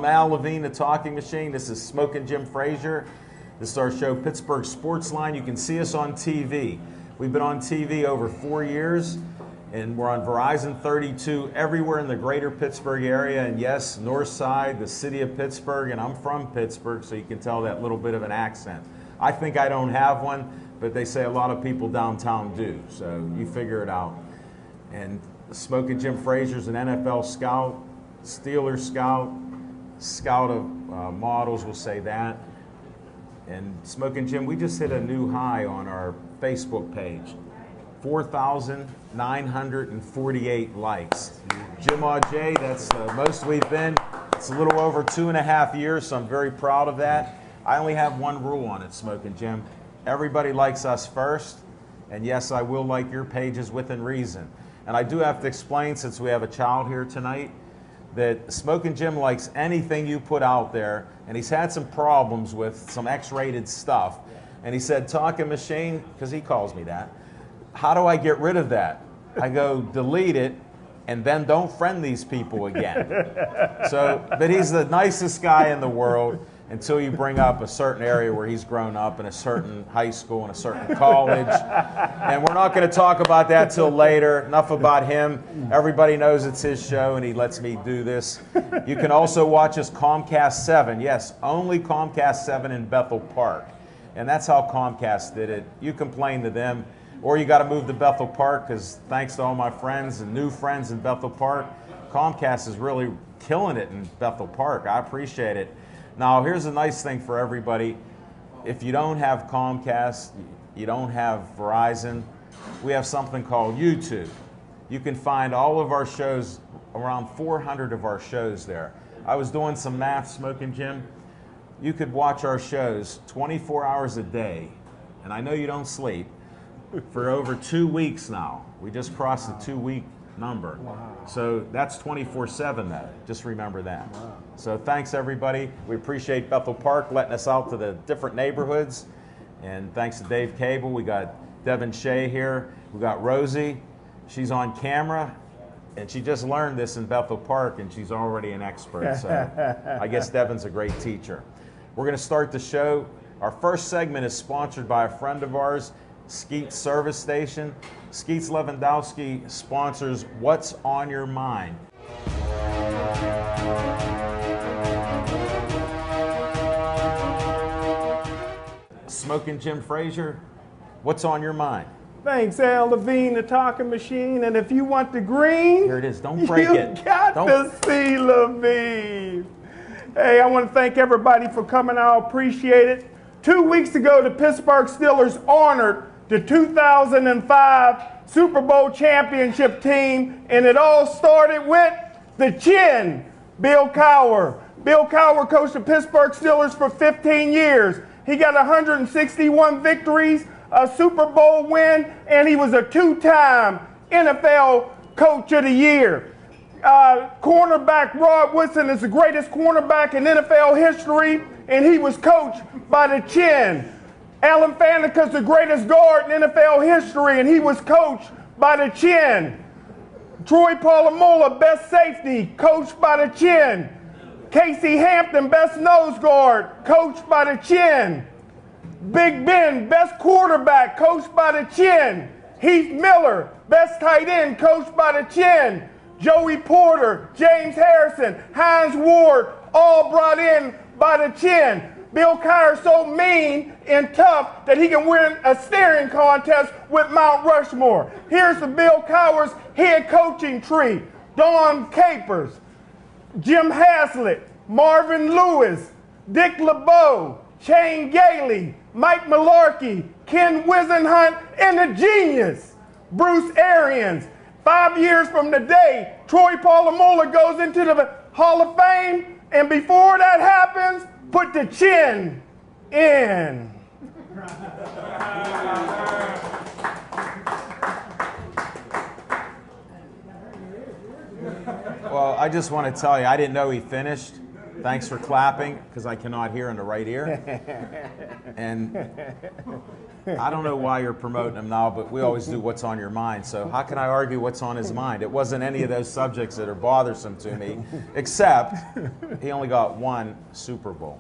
I'm Al Levine, the Talking Machine. This is Smoking Jim Frazier. This is our show, Pittsburgh Sportsline. You can see us on TV. We've been on TV over 4 years, and we're on Verizon 32 everywhere in the greater Pittsburgh area. And yes, North Side, the city of Pittsburgh, and I'm from Pittsburgh, so you can tell that little bit of an accent. I think I don't have one, but they say a lot of people downtown do, so you figure it out. And Smoking Jim Frazier's an NFL scout, Steelers scout of models, we'll say that. And Smoking Jim, we just hit a new high on our Facebook page. 4,948 likes. Jim Audet, that's the most we've been. It's a little over 2.5 years, so I'm very proud of that. I only have one rule on it, Smoking Jim. Everybody likes us first, and yes, I will like your pages within reason. And I do have to explain, since we have a child here tonight, that Smoking Jim likes anything you put out there, and he's had some problems with some X-rated stuff. And he said, Talking Machine, because he calls me that, how do I get rid of that? I go, delete it, and then don't friend these people again. So, but he's the nicest guy in the world until you bring up a certain area where he's grown up in a certain high school and a certain college. And we're not going to talk about that till later. Enough about him. Everybody knows it's his show, and he lets me do this. You can also watch us Comcast 7. Yes, only Comcast 7 in Bethel Park. And that's how Comcast did it. You complain to them, or you got to move to Bethel Park, because thanks to all my friends and new friends in Bethel Park, Comcast is really killing it in Bethel Park. I appreciate it. Now, here's a nice thing for everybody. If you don't have Comcast, you don't have Verizon, we have something called YouTube. You can find all of our shows, around 400 of our shows there. I was doing some math, Smoking Jim. You could watch our shows 24 hours a day, and I know you don't sleep, for over 2 weeks now. We just crossed the 2-week number. Wow. So that's 24/7 then. Just remember that. Wow. So thanks everybody. We appreciate Bethel Park letting us out to the different neighborhoods. And thanks to Dave Cable. We got Devin Shea here. We got Rosie. She's on camera. And she just learned this in Bethel Park, and she's already an expert. So I guess Devin's a great teacher. We're going to start the show. Our first segment is sponsored by a friend of ours, Skeets Service Station. Skeets Lewandowski sponsors What's on Your Mind. Smoking Jim Frazier, what's on your mind? Thanks, Al Levine, the Talking Machine. And if you want the green, here it is. Don't break it. You got to see Levine. Hey, I want to thank everybody for coming. I appreciate it. 2 weeks ago, the Pittsburgh Steelers honored the 2005 Super Bowl championship team, and it all started with the Chin, Bill Cowher. Bill Cowher coached the Pittsburgh Steelers for 15 years. He got 161 victories, a Super Bowl win, and he was a 2-time NFL Coach of the Year. Cornerback Rod Woodson is the greatest cornerback in NFL history, and he was coached by the Chin. Alan Faneca is the greatest guard in NFL history, and he was coached by the Chin. Troy Polamalu, best safety, coached by the Chin. Casey Hampton, best nose guard, coached by the Chin. Big Ben, best quarterback, coached by the Chin. Heath Miller, best tight end, coached by the Chin. Joey Porter, James Harrison, Hines Ward, all brought in by the Chin. Bill Cowher so mean and tough that he can win a staring contest with Mount Rushmore. Here's the Bill Cowher's head coaching tree. Don Capers, Jim Haslett, Marvin Lewis, Dick LeBeau, Shane Gailey, Mike Mularkey, Ken Wisenhunt, and the genius, Bruce Arians. 5 years from today, Troy Polamalu goes into the Hall of Fame, and before that happens, put the Chin in. Well, I just want to tell you, I didn't know he finished. Thanks for clapping, because I cannot hear in the right ear. And I don't know why you're promoting him now, but we always do what's on your mind. So how can I argue what's on his mind? It wasn't any of those subjects that are bothersome to me, except he only got one Super Bowl.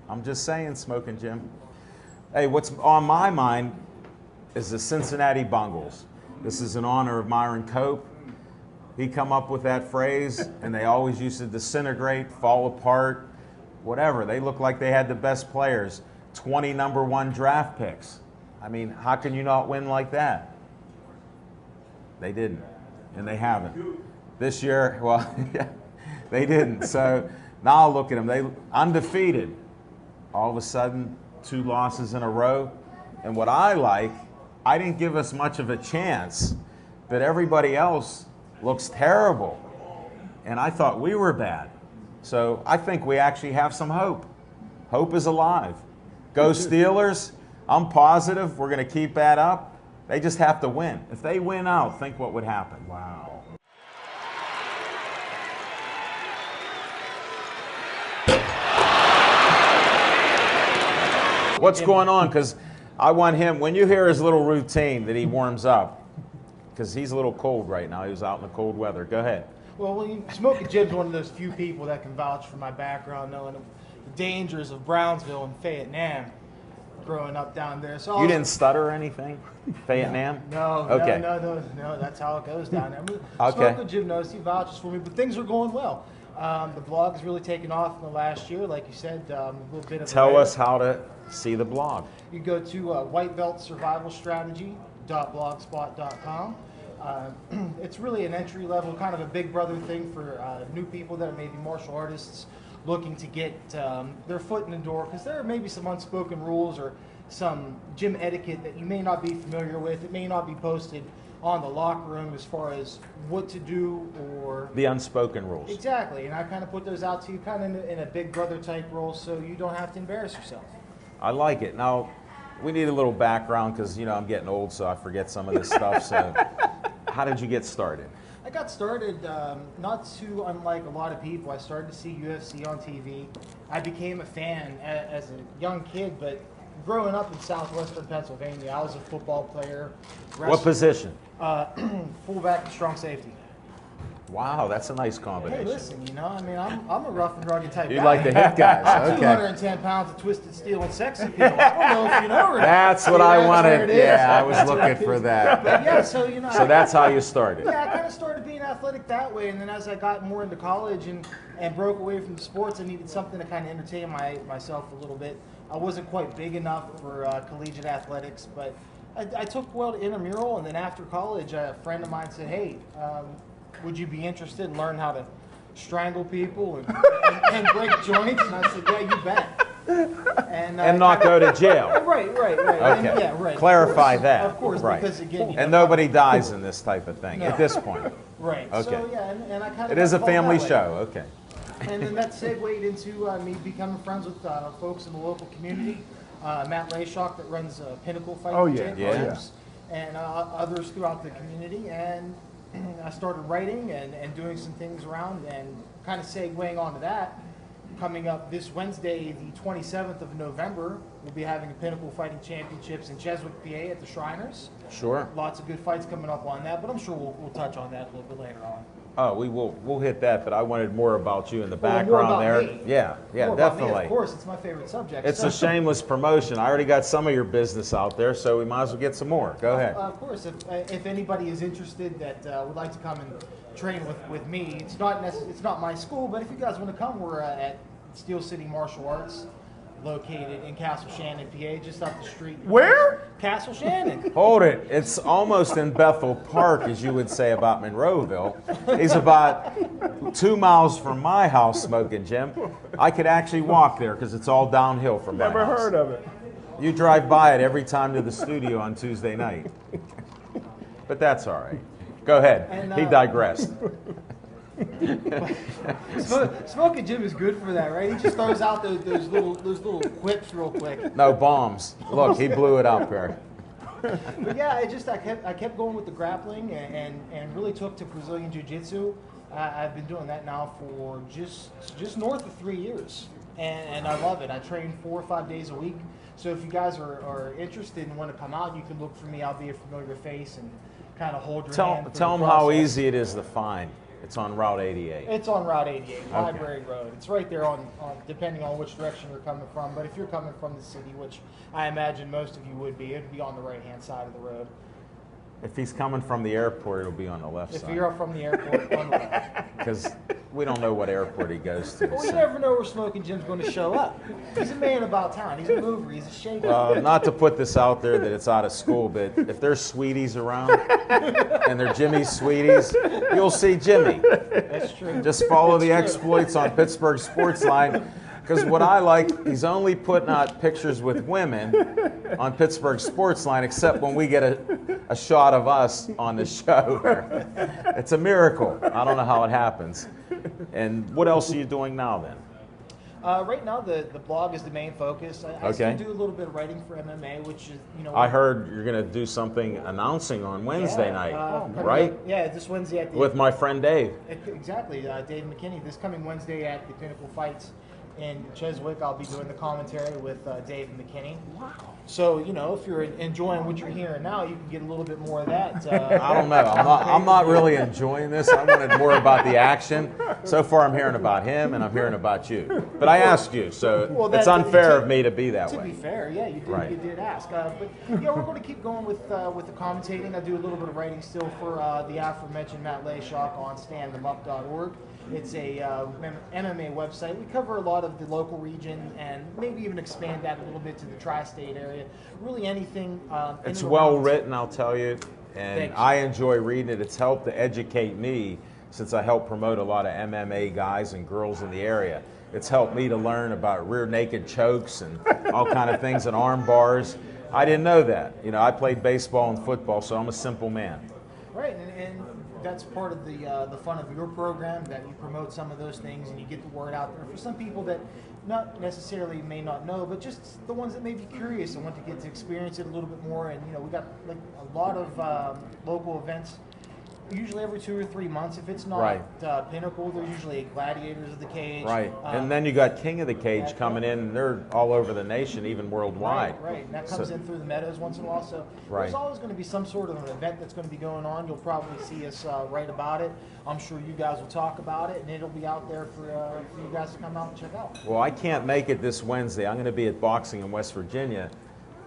I'm just saying, Smoking Jim. Hey, what's on my mind is the Cincinnati Bungles. This is in honor of Myron Cope. He come up with that phrase, and they always used to disintegrate, fall apart, whatever. They look like they had the best players. 20 number 1 draft picks. I mean, how can you not win like that? They didn't, and they haven't. This year, well, yeah, they didn't. So now look at them. They undefeated. All of a sudden, 2 losses in a row. And what I like, I didn't give us much of a chance, but everybody else looks terrible. And I thought we were bad. So I think we actually have some hope. Hope is alive. Go Steelers. I'm positive we're going to keep that up. They just have to win. If they win out, think what would happen. Wow. What's going on? Because I want him, when you hear his little routine that he warms up, because he's a little cold right now. He was out in the cold weather. Go ahead. Well, Smoking Jim's one of those few people that can vouch for my background, knowing the dangers of Brownsville and Fayette Nam, growing up down there. So You didn't stutter or anything? Fayette Nam? No, Okay. no, that's how it goes down there. Okay. Smoking Jim knows, he vouches for me, but things are going well. The blog has really taken off in the last year, like you said, a little bit of Tell us how to see the blog. You go to whitebeltsurvivalstrategy.blogspot.com. It's really an entry-level, kind of a big brother thing for new people that are maybe martial artists looking to get their foot in the door, because there are maybe some unspoken rules or some gym etiquette that you may not be familiar with. It may not be posted on the locker room as far as what to do or... The unspoken rules. Exactly, and I kind of put those out to you kind of in a big brother type role so you don't have to embarrass yourself. I like it. Now, we need a little background because, you know, I'm getting old, so I forget some of this stuff. So how did you get started? I got started not too unlike a lot of people. I started to see UFC on TV. I became a fan as a young kid, but growing up in southwestern Pennsylvania, I was a football player. What position? Fullback and strong safety. Wow, that's a nice Hey, combination. listen, you know, I mean, I'm a rough and rugged type You guy. like to hit guys, okay. 210 pounds of twisted steel and sex appeal. I don't know if you know or not. That's what See, I that's where wanted. it is. Yeah, I was That's what looking it for is. that. But yeah, so, you know. So that's how you started. Yeah, I kind of started being athletic that way, and then as I got more into college and broke away from the sports, I needed something to kind of entertain myself a little bit. I wasn't quite big enough for collegiate athletics, but I took well to intramural, and then after college, a friend of mine said, hey, would you be interested in learning how to strangle people and break joints? And I said, yeah, you bet. And not go to jail. Right. Okay. And, yeah, right. Clarify Of course, that. Of course, right. because again, you know, And nobody dies in this type of thing No. at this point. right. Okay. So yeah, and I kind of It is a family show. Okay. And then that segued into me becoming friends with folks in the local community. Matt Layshock that runs Pinnacle Fighting Championships, and others throughout the community. And I started writing and doing some things around, and kind of segueing onto that. Coming up this Wednesday, the 27th of November, we'll be having a Pinnacle Fighting Championships in Cheswick, PA at the Shriners. Sure. Lots of good fights coming up on that, but I'm sure we'll touch on that a little bit later on. Oh, we'll hit that, but I wanted more about you in the Well, more background about there. me. Yeah, More about me, definitely. of course, it's my favorite subject. It's So- a shameless promotion. I already got some of your business out there, so we might as well get some more. Go ahead. Of course, if anybody is interested that would like to come and train with me, it's not my school, but if you guys want to come, we're at Steel City Martial Arts, located in Castle Shannon, PA, just up the street. Where? Castle Shannon. Hold it. It's almost in Bethel Park, as you would say about Monroeville. He's about 2 miles from my house, Smoking Jim. I could actually walk there because it's all downhill from my Never house. heard of it. You drive by it every time to the studio on Tuesday night. But that's all right. Go ahead. And, He digressed. Smoking Jim is good for that, right? He just throws out those little quips real quick. No bombs. Look, he blew it up there. But yeah, I kept going with the grappling and really took to Brazilian Jiu-Jitsu. I've been doing that now for just north of 3 years, and I love it. I train 4 or 5 days a week. So if you guys are interested and want to come out, you can look for me. I'll be a familiar face and kind of hold your hand. Tell them how easy it is to find. It's on Route 88. It's on Route 88, Library Road. It's right there on depending on which direction you're coming from. But if you're coming from the city, which I imagine most of you would be, it'd be on the right-hand side of the road. If he's coming from the airport, it'll be on the left side. If you're from the airport, on the left. Because we don't know what airport he goes to. Well, you never know where Smoking Jim's going to show up. He's a man about town. He's a mover. He's a shaker. Not to put this out there that it's out of school, but if there's sweeties around and they're Jimmy's sweeties, you'll see Jimmy. That's true. Just follow the exploits on Pittsburgh Sportsline. Because what I like, he's only putting out pictures with women on Pittsburgh Sportsline, except when we get a shot of us on the show. It's a miracle. I don't know how it happens. And what else are you doing now then? Right now, the blog is the main focus. I still do a little bit of writing for MMA, which is, I heard you're going to do something announcing on Wednesday night, right? Yeah, this Wednesday with my friend Dave. Exactly, Dave McKinney. This coming Wednesday at the Pinnacle Fights in Cheswick, I'll be doing the commentary with Dave McKinney. Wow. So, if you're enjoying what you're hearing now, you can get a little bit more of that. I don't know. I'm not really enjoying this. I wanted more about the action. So far, I'm hearing about him, and I'm hearing about you. But I asked you, so it's unfair of me to be that way. To be fair, yeah, you did ask. But we're going to keep going with the commentating. I do a little bit of writing still for the aforementioned Matt Layshock on standthemup.org. It's a MMA website. We cover a lot of the local region and maybe even expand that a little bit to the tri-state area. Really anything. It's well written, I'll tell you, and I enjoy reading it. It's helped to educate me since I help promote a lot of MMA guys and girls in the area. It's helped me to learn about rear naked chokes and all kind of things and arm bars. I didn't know that. I played baseball and football, so I'm a simple man. Right, and that's part of the fun of your program, that you promote some of those things and you get the word out there for some people that not necessarily may not know, but just the ones that may be curious and want to get to experience it a little bit more. And we got like a lot of local events. Usually every 2 or 3 months. If it's not Pinnacle, there's usually Gladiators of the Cage. Right, and then you got King of the Cage coming in, and they're all over the nation, even worldwide. Right. And that comes in through the Meadows once in a while. So there's always going to be some sort of an event that's going to be going on. You'll probably see us write about it. I'm sure you guys will talk about it, and it'll be out there for you guys to come out and check out. Well, I can't make it this Wednesday. I'm going to be at Boxing in West Virginia.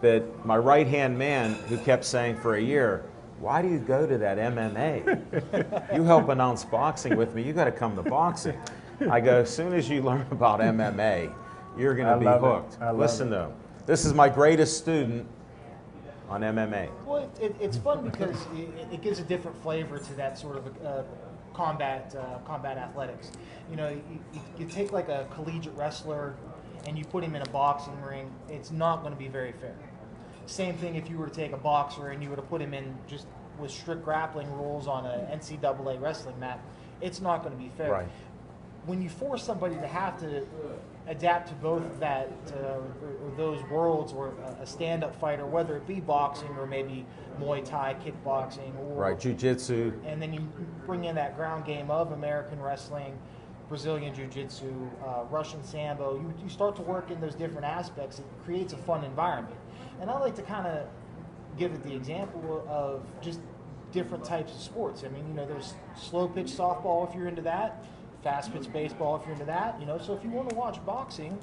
But my right-hand man, who kept saying for a year, why do you go to that MMA? You help announce boxing with me. You got to come to boxing. I go, as soon as you learn about MMA, you're going to be hooked. Listen to him. This is my greatest student on MMA. Well, it's fun because it gives a different flavor to that sort of combat athletics. You take like a collegiate wrestler and you put him in a boxing ring, it's not going to be very fair. Same thing if you were to take a boxer and you were to put him in just with strict grappling rules on an NCAA wrestling mat, it's not going to be fair. Right. When you force somebody to have to adapt to both that or those worlds, or a stand-up fighter, whether it be boxing or maybe Muay Thai, kickboxing, or Jiu-Jitsu, and then you bring in that ground game of American wrestling, Brazilian Jiu-Jitsu, Russian Sambo, you start to work in those different aspects. It creates a fun environment. And I like to kind of give it the example of just different types of sports. I mean, there's slow pitch softball if you're into that, fast pitch baseball if you're into that. So if you want to watch boxing,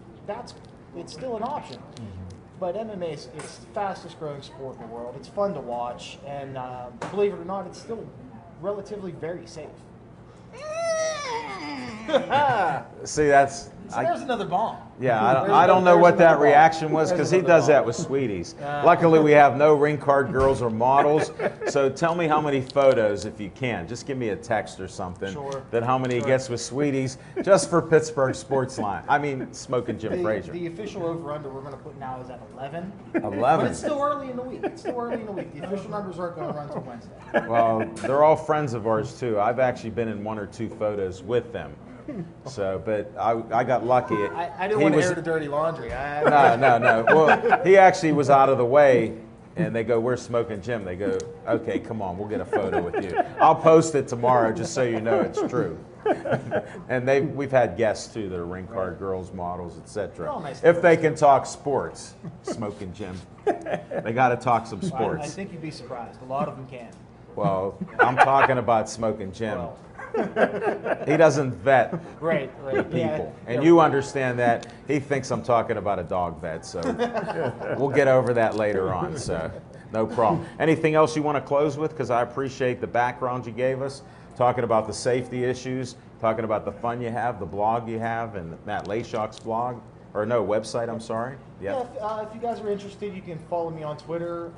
it's still an option. But MMA it's the fastest growing sport in the world. It's fun to watch, and believe it or not, it's still relatively very safe. See, that's... there's another bomb. Yeah, I don't know what that reaction was, because he does that with sweeties. Luckily, we have no ring card girls or models. So tell me how many photos, if you can. Just give me a text or something. Sure. That how many he gets with sweeties, just for Pittsburgh Sportsline. I mean, Smoking Jim Frazier. The official over-under we're going to put now is at 11. 11? But it's still early in the week. The official numbers aren't going to run until Wednesday. Well, they're all friends of ours, too. I've actually been in 1 or 2 photos with them. So, but I got lucky. I didn't want to air the dirty laundry. No. Well, he actually was out of the way And they go, "Where's Smoking Jim?" They go, "Okay, come on, we'll get a photo with you." I'll post it tomorrow just so you know it's true. And we've had guests too that are ring card girls, models, etc. Oh, nice. If they can talk sports, Smoking Jim, they got to talk some I sports. think you'd be surprised. A lot of them can. Well, I'm talking about Smoking Jim. Well, He doesn't vet right. people, and you understand that. He thinks I'm talking about a dog vet, so we'll get over that later on. So no problem. Anything else you want to close with? Because I appreciate the background you gave us, talking about the safety issues, talking about the fun you have, the blog you have, and Matt Lashock's blog, or no, website, I'm sorry. Yeah, if you guys are interested, you can follow me on Twitter,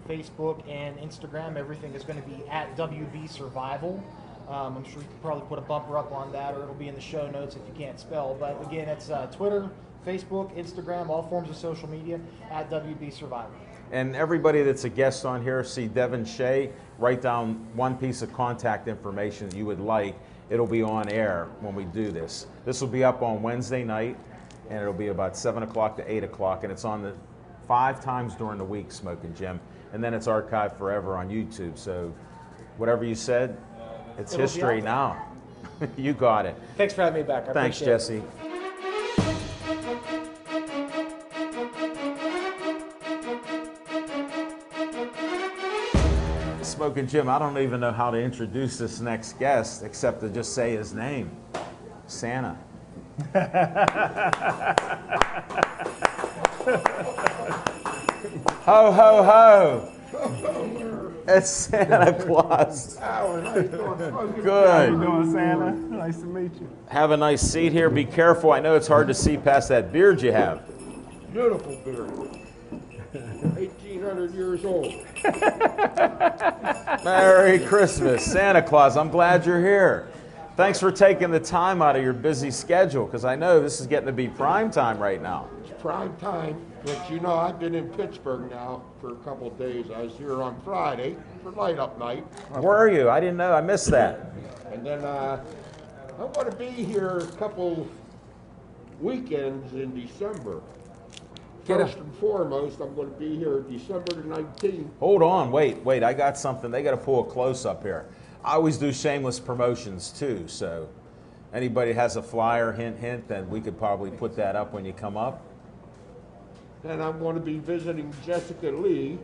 Facebook, and Instagram. Everything is going to be at WB Survival. I'm sure you could probably put a bumper up on that, or it'll be in the show notes if you can't spell. But again, it's Twitter, Facebook, Instagram, all forms of social media, at WB Survival. And everybody that's a guest on here, see Devin Shea, write down one piece of contact information that you would like. It'll be on air when we do this. This will be up on Wednesday night, and it'll be about 7 o'clock to 8 o'clock, and it's on the 5 times during the week, Smoking Jim. And then it's archived forever on YouTube. So whatever you said, it's history now. You got it. Thanks for having me back. Thanks, Jesse. Smoking Jim, I don't even know how to introduce this next guest except to just say his name. Santa. Ho, ho, ho. It's Santa Claus. Good. How you doing, Santa? Nice to meet you. Have a nice seat here. Be careful. I know it's hard to see past that beard you have. Beautiful beard. 1,800 years old. Merry Christmas, Santa Claus. I'm glad you're here. Thanks for taking the time out of your busy schedule, because I know this is getting to be prime time right now. It's prime time, but you know, I've been in Pittsburgh now for a couple of days. I was here on Friday for light up night. Where are you? I didn't know. I missed that. And then I'm going to be here a couple weekends in December. First and foremost, I'm going to be here December the 19th. Hold on. Wait. I got something. They got to pull a close up here. I always do shameless promotions too, so anybody has a flyer, hint, then we could probably put that up when you come up. Then I'm going to be visiting Jessica Lee.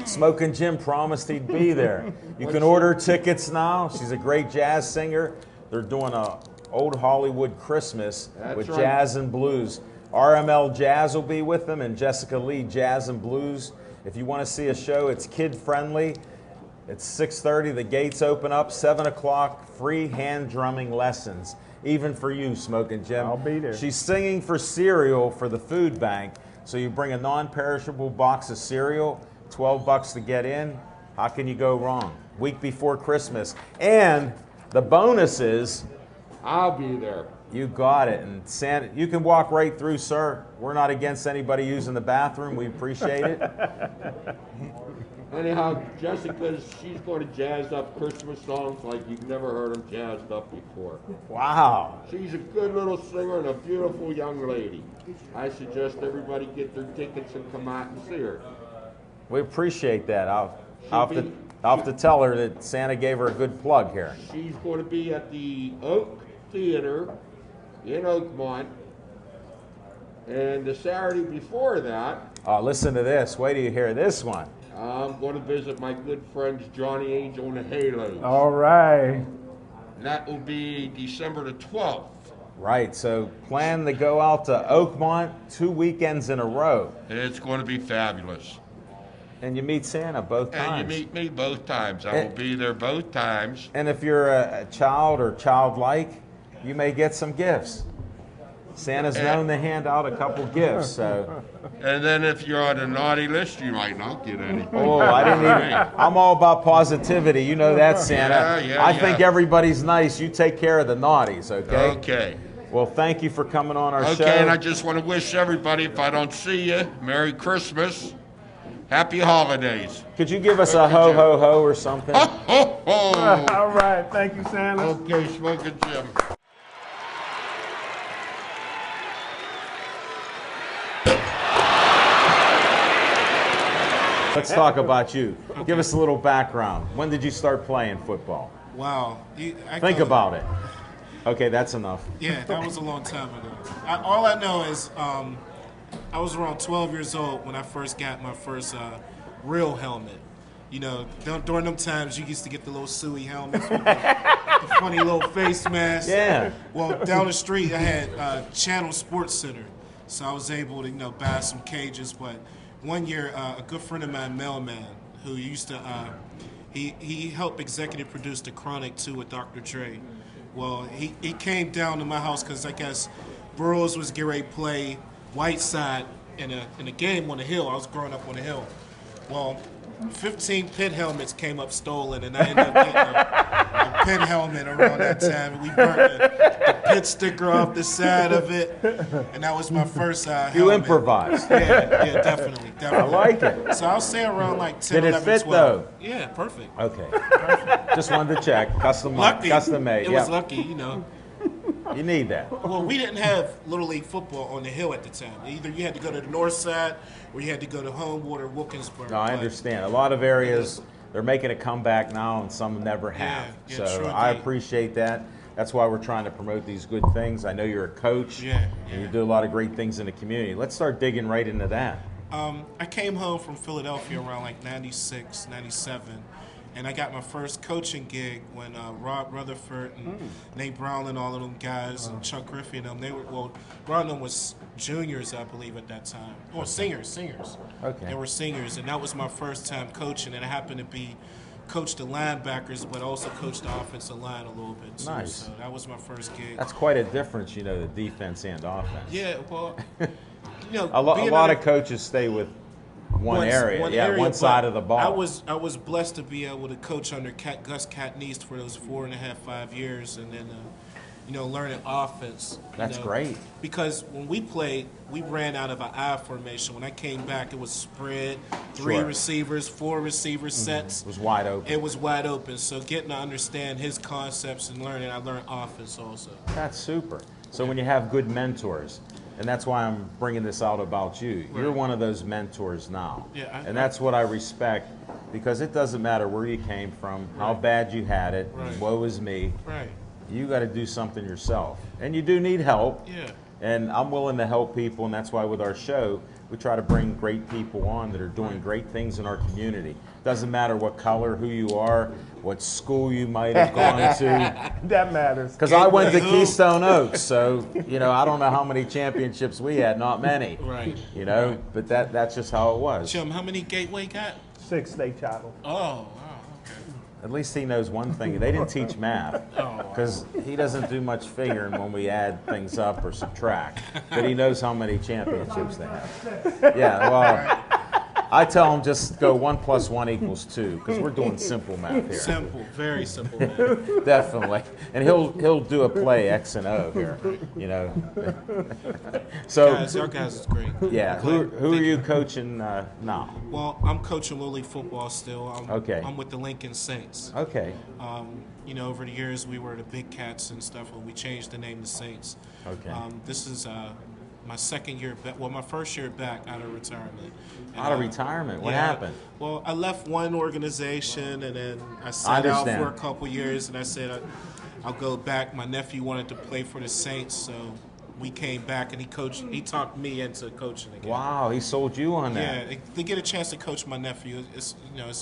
Smoking Jim promised he'd be there. You can order tickets now. She's a great jazz singer. They're doing a old Hollywood Christmas with right. jazz and blues. RML Jazz will be with them, and Jessica Lee Jazz and Blues. If you want to see a show, it's kid friendly. It's 6:30. The gates open up. 7 o'clock. Free hand drumming lessons, even for you, Smoking Jim. I'll be there. She's singing for cereal for the food bank. So you bring a non-perishable box of cereal. $12 to get in. How can you go wrong? Week before Christmas, and the bonus is I'll be there. you got it. And Santa, you can walk right through, sir. We're not against anybody using the bathroom. We appreciate it. Anyhow, Jessica, she's going to jazz up Christmas songs like you've never heard them jazzed up before. Wow. She's a good little singer and a beautiful young lady. I suggest everybody get their tickets and come out and see her. We appreciate that. I'll have to tell her that Santa gave her a good plug here. She's going to be at the Oak Theater in Oakmont. And the Saturday before that, Listen to this. Wait till you hear this one. I'm going to visit my good friends Johnny Angel and the Halos. All right. And that will be December the 12th. Right. So plan to go out to Oakmont 2 weekends in a row. It's going to be fabulous. And you meet Santa both times. And you meet me both times. I will be there both times. And if you're a child or childlike, you may get some gifts. Santa's known to hand out a couple gifts, so. And then if you're on the naughty list, you might not get anything. Oh, I didn't even. I'm all about positivity. You know that, Santa. Yeah, I think everybody's nice. You take care of the naughties, okay? Okay. Well, thank you for coming on our show. Okay, and I just want to wish everybody, if I don't see you, Merry Christmas, Happy Holidays. Could you give us a ho, ho, ho or something? Ho, ho, ho. All right. Thank you, Santa. Okay, Smoking Jim. Let's talk about you. Give us a little background. When did you start playing football? Wow. Think about it. Okay, that's enough. Yeah, that was a long time ago. All I know is I was around 12 years old when I first got my first real helmet. You know, during them times, you used to get the little suey helmets with the funny little face mask. Yeah. Well, down the street, I had Channel Sports Center, so I was able to, buy some cages. But one year, a good friend of mine, Mailman, who used to, he helped executive produce The Chronic 2 with Dr. Dre. Well, he came down to my house because I guess Burroughs was getting ready to play Whiteside in a game on the hill. I was growing up on the hill. Well, 15 Pitt helmets came up stolen, and I ended up getting a Pitt helmet around that time. We burnt the Pitt sticker off the side of it, and that was my first helmet. You improvised. Yeah, definitely. I like it. So I'll say around like 10, Did it 11, fit 12. though? Yeah, perfect. Okay. Just wanted to check. Custom made. It was lucky, You need that. Well, we didn't have Little League football on the hill at the time. Either you had to go to the north side or you had to go to Homewood or Wilkinsburg. No, I understand. A lot of areas, they're making a comeback now, and some never have. Yeah, So sure I did. appreciate that. That's why we're trying to promote these good things. I know you're a coach, Yeah, and you do a lot of great things in the community. Let's start digging right into that. I came home from Philadelphia around like 96, 97, and I got my first coaching gig when Rob Rutherford and Nate Brown and all of them guys and Chuck Griffey and them, Brown and them was juniors, I believe, at that time. Or seniors. Okay. They were seniors, and that was my first time coaching, and I happened to be coached the linebackers, but also coached the offensive line a little bit too. Nice. So that was my first gig. That's quite a difference, the defense and offense. Yeah, well, A being lot in of coaches stay with one area, one but side of the ball. I was blessed to be able to coach under Gus Catneast for those 4.5, 5 years, and then learning offense. That's great. Because when we played, we ran out of an I formation. When I came back, it was spread, 3 Sure. receivers, 4 receiver sets. It was wide open. It was wide open. So getting to understand his concepts and learning, I learned offense also. That's super. So when you have good mentors, and that's why I'm bringing this out about you. You're one of those mentors now. Yeah, and that's what I respect, because it doesn't matter where you came from, how bad you had it, Right. woe is me. Right. You got to do something yourself. And you do need help. Yeah. And I'm willing to help people, and that's why with our show, we try to bring great people on that are doing great things in our community. Doesn't matter what color, who you are, what school you might have gone to. That matters. Because I went to Keystone Oaks, so I don't know how many championships we had, not many. Right. But that's just how it was. Jim, how many Gateway got? 6 state titles. Oh, wow. At least he knows one thing. They didn't teach math, Oh, because he doesn't do much figuring when we add things up or subtract. But he knows how many championships they have. Yeah, well, I tell him just go 1 + 1 = 2, because we're doing simple math here. Simple, very simple, man. Definitely. And he'll do a play X and O here, So Your guys is great. yeah, who are you coaching now? Well, I'm coaching Little League football still. Okay. I'm with the Lincoln Saints. Okay. Over the years we were the Big Cats and stuff, and we changed the name to Saints. Okay. This is my second year back. Well, my first year back out of retirement. Out of retirement? What happened? Well, I left one organization, and then I sat out understand. for a couple years, and I said I'll go back. My nephew wanted to play for the Saints, so we came back, and he talked me into coaching again. Wow, he sold you on that. Yeah, to get a chance to coach my nephew, it's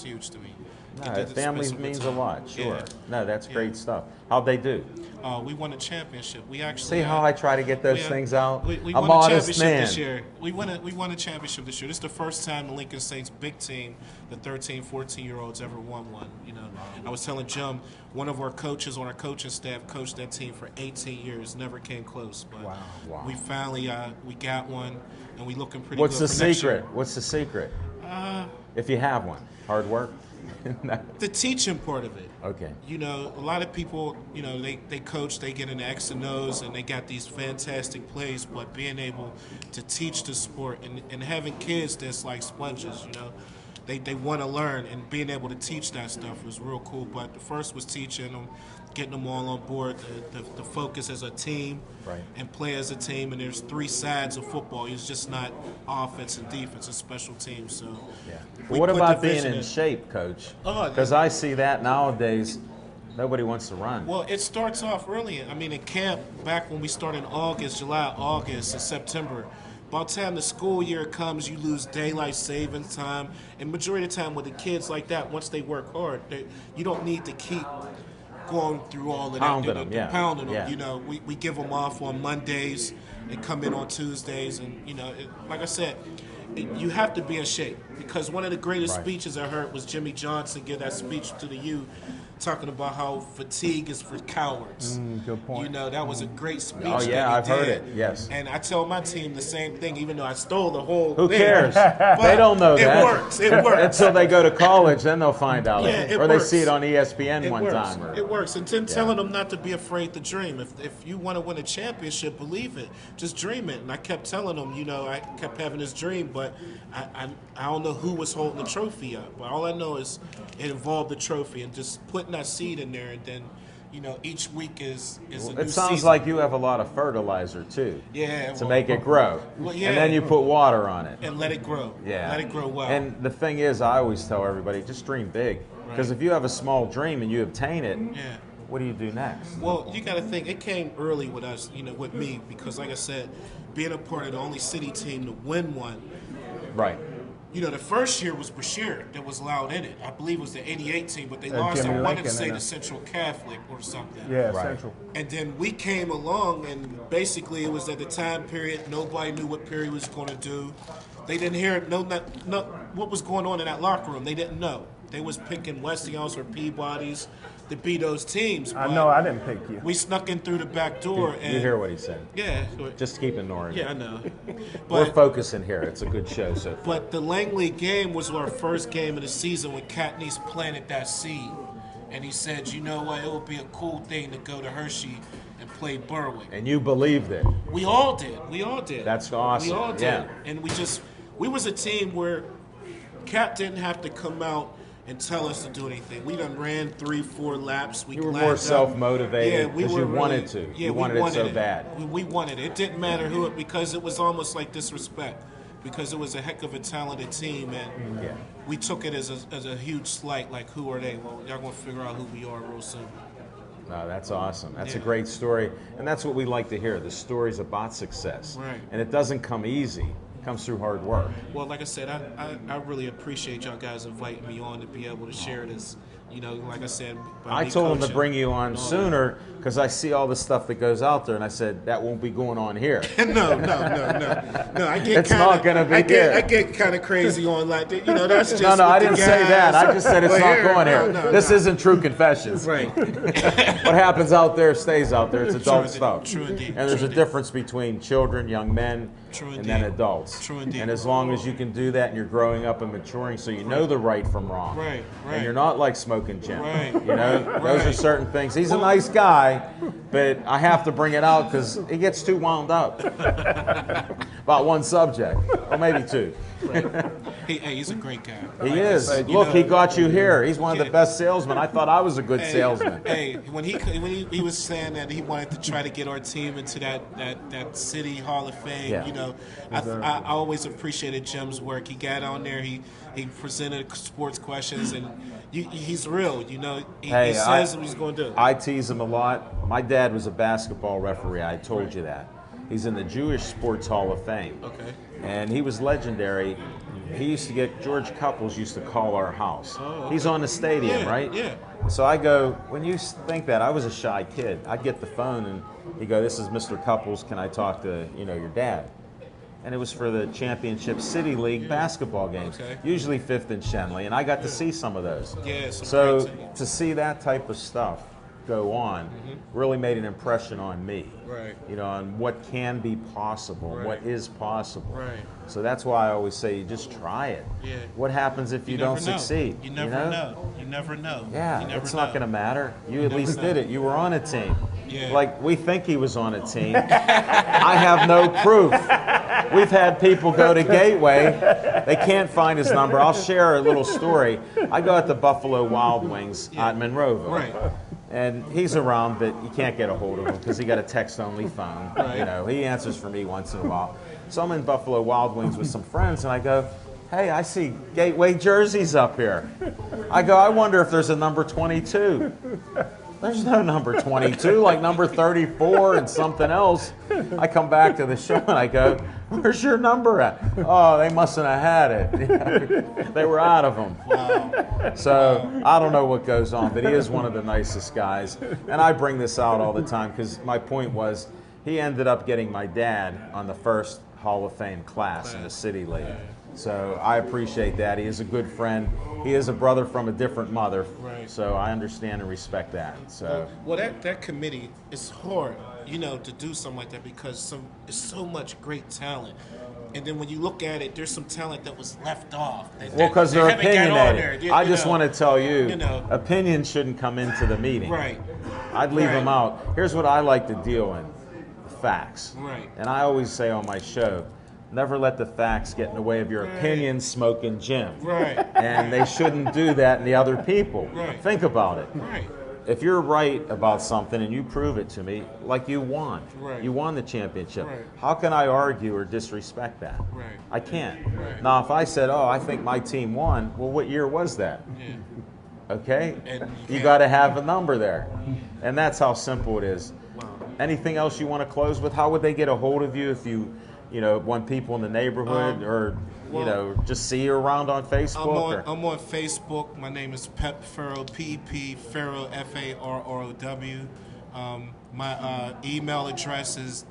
huge to me. No, Get to family spend some means good a time. lot, sure. Yeah. No, that's great stuff. How'd they do? We won a championship. We actually See how I try to get those things out? We I'm won a honest championship man. this year. We won a championship this year. This is the first time the Lincoln Saints big team, the 13, 14-year-olds ever won one. I was telling Jim, one of our coaches on our coaching staff coached that team for 18 years, never came close. But Wow. we finally we got one, and we looking pretty What's good the for next secret? year. What's the secret? If you have one, hard work. No. The teaching part of it. Okay. A lot of people, they coach, they get into X and O's, and they got these fantastic plays, but being able to teach the sport and having kids that's like sponges, they want to learn, and being able to teach that stuff was real cool. But the first was teaching them, getting them all on board, the focus as a team, right, and play as a team. And there's 3 sides of football. It's just not offense and defense, it's special teams. So yeah. Well, what about being in shape, Coach? Because I see that nowadays. Nobody wants to run. Well, it starts off early. I mean, in camp, back when we start in August, July, August, and September, by the time the school year comes, you lose daylight savings time. And majority of the time with the kids like that, once they work hard, you don't need to keep going through all of that. Pounding them, yeah. Pounding them. Yeah. You know, we give them off on Mondays and come in on Tuesdays. And, you know, like I said, you have to be in shape. Because one of the greatest speeches I heard was Jimmy Johnson give that speech to the youth, talking about how fatigue is for cowards. Good point. You know, that was a great speech. Oh, yeah, I've heard did. it, yes. And I tell my team the same thing, even though I stole the whole Who thing. cares? But They don't know that. It works. It works. Until they go to college, then they'll find out. Yeah, it or they works. see it on ESPN It one works. time. Or, It works. And then telling them not to be afraid to dream. If you want to win a championship, believe it. Just dream it. And I kept telling them, you know, I kept having this dream, but I don't know who was holding the trophy up. But all I know is it involved the trophy and just putting that seed in there, and then, you know, each week is a new it sounds season. like you have a lot of fertilizer too. Yeah, To well, make it grow. well, yeah. And then you put water on it. and let it grow. Yeah. Let it grow well. And the thing is, I always tell everybody, just dream big. Because Right. if you have a small dream and you obtain it, yeah. what do you do next? Well, you got to think, it came early with us, you know, with me, because like I said, being a part of the only city team to win one, Right. you know, the first year was Bashir that was allowed in it. I believe it was the 88 team, but they lost. Jimmy I wanted Lincoln to say in the it. Central Catholic or something. Yeah, Right. Central. And then we came along, and basically it was at the time period, nobody knew what Perry was going to do. They didn't hear no what was going on in that locker room. They didn't know. They was picking Westinghouse or Peabody's to beat those teams. I but know I didn't pick you. We snuck in through the back door. And You hear what he said. Yeah. Just keep ignoring Yeah, I it. know. We're But focusing here. It's a good show so far. But the Langley game was our first game of the season when Katniss planted that seed. And he said, you know what, it would be a cool thing to go to Hershey and play Berwick. And you believed it. We all did. We all did. That's awesome. We all did. Yeah. And we was a team where Cat didn't have to come out and tell us to do anything. We done ran 3-4 laps. We You were lapped more up. self-motivated Yeah, we because were you wanted really- to. Yeah, You we wanted it so bad. We wanted it. It didn't matter who it, because it was almost like disrespect, because it was a heck of a talented team, and Yeah. we took it as a huge slight. Like, who are they? Well, y'all gonna figure out who we are real soon. No, that's awesome. That's a Yeah. great story. And that's what we like to hear, the stories about success. Right. And it doesn't come easy. It comes through hard work. Well, like I said, I really appreciate y'all guys inviting me on to be able to share this. You know, like I said, by I me told him to coaching bring you and on all sooner because I see all the stuff that goes out there, and I said that won't be going on here. that. No. I get It's not gonna be here. I get kind of crazy on like that. You know, that's just No, I with the didn't say that. guys. I just said it's But not here, going here. no, This no. isn't True Confessions. Right. What happens out there stays out there. It's adult indeed. stuff. True indeed. And there's True a indeed. difference between children, young men, True and indeed. then adults. True indeed. And as long as you can do that and you're growing up and maturing so you know the right from wrong. Right, right. And you're not like Smoking Jim. Right. You know, those are Right. certain things. He's a nice guy, but I have to bring it out because he gets too wound up about one subject, or maybe two. He's a great guy. He Like I is. said, you Look, know, he got you here. He's one of the Yeah. best salesmen. I thought I was a good salesman. Hey, when he was saying that he wanted to try to get our team into that city Hall of Fame, Yeah. you know, I always appreciated Jim's work. He got on there, he presented sports questions, and he's real. You know, he says what he's going to do. I tease him a lot. My dad was a basketball referee. I told you that. He's in the Jewish Sports Hall of Fame. Okay. And he was legendary. He used to get, George Couples used to call our house. Oh, okay. He's on the stadium, Yeah, right? yeah. So I go, when you think that, I was a shy kid. I'd get the phone and he'd go, this is Mr. Couples, can I talk to, your dad? And it was for the Championship City League basketball games, Okay. usually 5th and Shenley, and I got to see some of those. Yeah, some So great teams. to see that type of stuff go on really made an impression on me. Right. On what can be possible, Right. what is possible. Right. So that's why I always say you just try it. Yeah. What happens if you never don't know. succeed? You never know. You never know. Yeah, You never it's not know. going to matter. You at never least know. did it. You were on a team. Yeah. Like, we think he was on a team. I have no proof. We've had people go to Gateway. They can't find his number. I'll share a little story. I go at the Buffalo Wild Wings at Monroeville. Right. And he's around, but you can't get a hold of him because he got a text-only phone. Right. You know, he answers for me once in a while. So I'm in Buffalo Wild Wings with some friends, and I go, hey, I see Gateway jerseys up here. I go, I wonder if there's a number 22. There's no number 22, like number 34 and something else. I come back to the show and I go, where's your number at? Oh, they mustn't have had it. They were out of them. Wow. So I don't know what goes on, but he is one of the nicest guys. And I bring this out all the time because my point was he ended up getting my dad on the first Hall of Fame class in the City League. So I appreciate that. He is a good friend. He is a brother from a different mother. Right. So I understand and respect that. So Well, that committee, it's hard, you know, to do something like that because there's so much great talent. And then when you look at it, there's some talent that was left off. well, because they're haven't got on opinionated. there, I just want to tell you, you know. opinions shouldn't come into the meeting. Right. I'd leave Right. them out. Here's what I like to deal in: facts. Right. And I always say on my show, never let the facts get in the way of your opinion, smoking Jim. Right. And they shouldn't do that in the other people. Right. Think about it. Right. If you're right about something and you prove it to me, like you won. Right. You won the championship. Right. How can I argue or disrespect that? Right. I can't. Right. Now, if I said, oh, I think my team won, well, what year was that? Yeah. Okay? And You yeah. got to have a number there. And that's how simple it is. Wow. Anything else you want to close with? How would they get a hold of you if you want people in the neighborhood or, just see you around on Facebook? I'm on Facebook. My name is Pep Farrow, P-E-P, Farrow, F-A-R-R-O-W. My email address is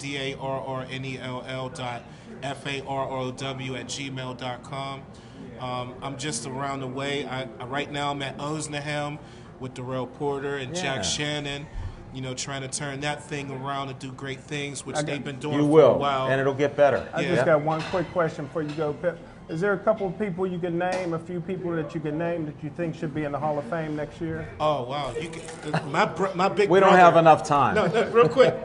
darrnell.farrow@gmail.com. I'm just around the way. Right now I'm at Oznahem with Darrell Porter and Yeah. Jack Shannon, trying to turn that thing around and do great things, which they've been doing You for will, a while. and it'll get better. I just got one quick question before you go, Pip. Is there a couple of people you can name, a few people that you can name that you think should be in the Hall of Fame next year? Oh wow! You can, my big. We don't brother- have enough time. No, real quick.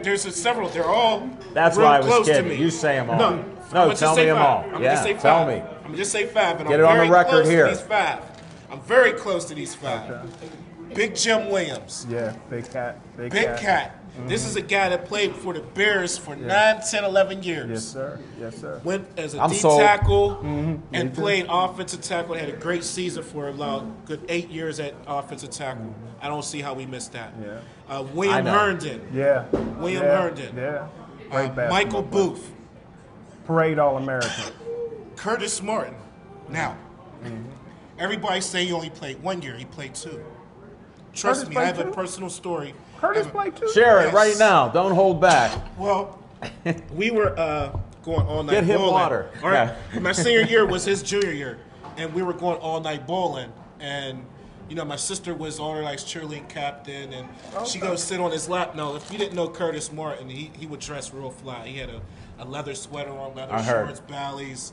There's several. They're all. That's real why I was close to kidding. me. You say 'em all. No, No, I'ma just tell say me 'em five. all. I'm Yeah, just say tell five. me. I'm gonna just say five, and Get I'm it on the very record close here. to these five. I'm very close to these five. Big Jim Williams. Yeah, Big Cat. Big Cat. This is a guy that played for the Bears for 9, 10, 11 years. Yes, sir. Yes, sir. Went as a I'm D sold. tackle Me and too. played offensive tackle. Had a great season for about good 8 years at offensive tackle. I don't see how we missed that. Yeah. I William know. Herndon. Yeah. William yeah. Herndon. Yeah. Great basketball Michael player. Booth. Parade All-American. Curtis Martin. Now, everybody say he only played 1 year. He played 2. Trust Curtis me, I have played a 2? personal story. Curtis played too? Share it Yes. right now. Don't hold back. Well, we were going all night Get him bowling. water. All right. Yeah. My senior year was his junior year, and we were going all night bowling. And my sister was on her like cheerleading captain, and she goes sit on his lap. No, if you didn't know Curtis Martin, he would dress real fly. He had a leather sweater on, leather I heard. shorts, ballies.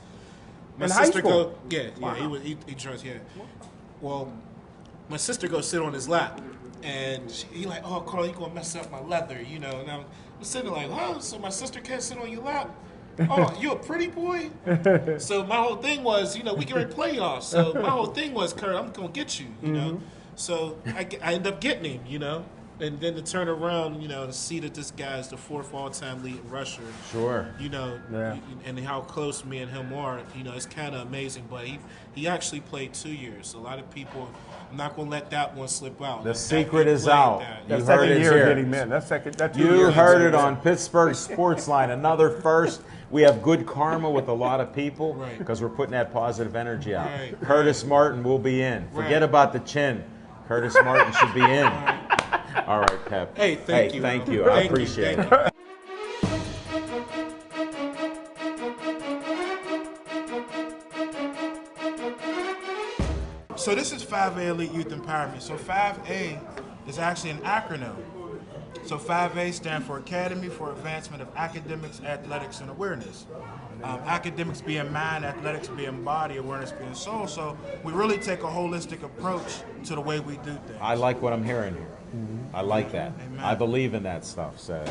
My In high sister school? he dressed, yeah. Well, my sister goes sit on his lap, and he like, oh, Carl, you gonna mess up my leather, And I'm sitting there like, oh, so my sister can't sit on your lap? Oh, you a pretty boy? So my whole thing was, we get ready to play y'all. So my whole thing was, Kurt, I'm gonna get you, So I end up getting him, and then to turn around, to see that this guy is the 4th all-time leading rusher. Sure. Yeah. And how close me and him are, it's kind of amazing. But he actually played 2 years. A lot of people, I'm not going to let that one slip out. The That secret he is played out. that. You That heard second it year here. did him in. That 2 You years heard did it him on Pittsburgh Sports Line. Another first. We have good karma with a lot of people Right. because we're putting that positive energy out. Right. Curtis Martin will be in. Forget Right. about the chin. Curtis Martin should be in. All right, Pep. Hey, thank you. Thank you. I Thank you, appreciate thank it. So this is 5A Elite Youth Empowerment. So 5A is actually an acronym. So 5A stands for Academy for Advancement of Academics, Athletics, and Awareness. Academics being mind, athletics being body, awareness being soul. So we really take a holistic approach to the way we do things. I like what I'm hearing here. I like that. Amen. I believe in that stuff. So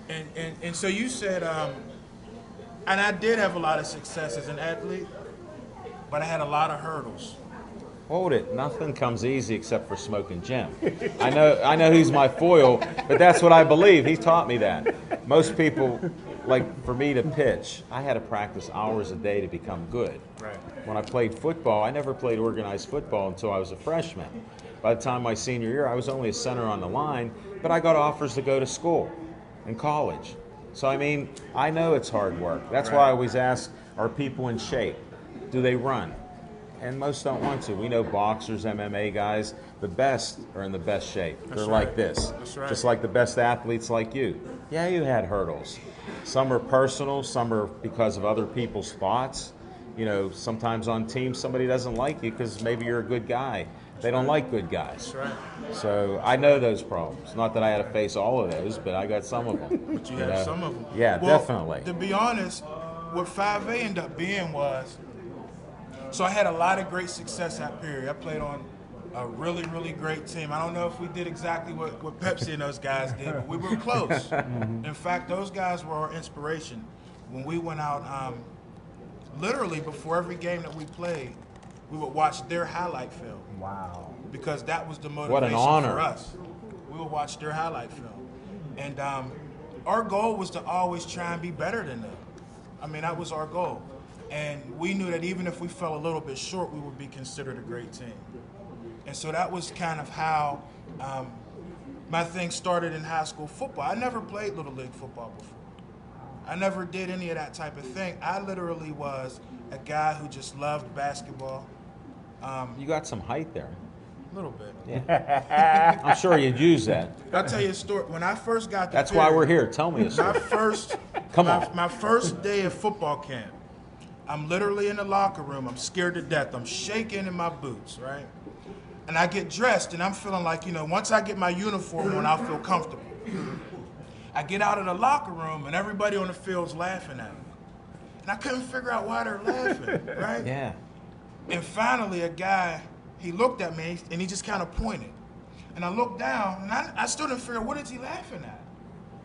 And so you said And I did have a lot of success as an athlete, but I had a lot of hurdles. Hold it. Nothing comes easy except for Smoking Jim. I know he's my foil, but that's what I believe. He taught me that. Most people, like for me to pitch, I had to practice hours a day to become good. Right. When I played football, I never played organized football until I was a freshman. By the time my senior year, I was only a center on the line, but I got offers to go to school and college. So, I mean, I know it's hard work. That's why I always ask, are people in shape? Do they run? And most don't want to. We know boxers, MMA guys, the best are in the best shape. They're like this. That's right. Just like the best athletes like you. Yeah, you had hurdles. Some are personal, some are because of other people's thoughts. You know, sometimes on teams somebody doesn't like you because maybe you're a good guy. They don't like good guys. That's right. So I know those problems. Not that I had to face all of those, but I got some of them. But you had some of them. Yeah, Well, definitely. To be honest, what 5A ended up being was, so I had a lot of great success that period. I played on a really, really great team. I don't know if we did exactly what Pepsi and those guys did, but we were close. In fact, those guys were our inspiration. When we went out, literally before every game that we played, we would watch their highlight film. Wow. Because that was the motivation What an honor. for us. We would watch their highlight film. And our goal was to always try and be better than them. I mean, that was our goal. And we knew that even if we fell a little bit short, we would be considered a great team. And so that was kind of how my thing started in high school football. I never played Little League football before. I never did any of that type of thing. I literally was a guy who just loved basketball. You got some height there. A little bit. Yeah. I'm sure you'd use that. I'll tell you a story. When I first got to That's why we're here. Tell me a My story. first, Come on. My first day of football camp, I'm literally in the locker room. I'm scared to death. I'm shaking in my boots, right? And I get dressed, and I'm feeling like, you know, once I get my uniform on, I'll feel comfortable. I get out of the locker room, and everybody on the field's laughing at me. And I couldn't figure out why they're laughing, right? Yeah. And finally, a guy, he looked at me, and he just kind of pointed. And I looked down, and I still didn't figure out, what is he laughing at?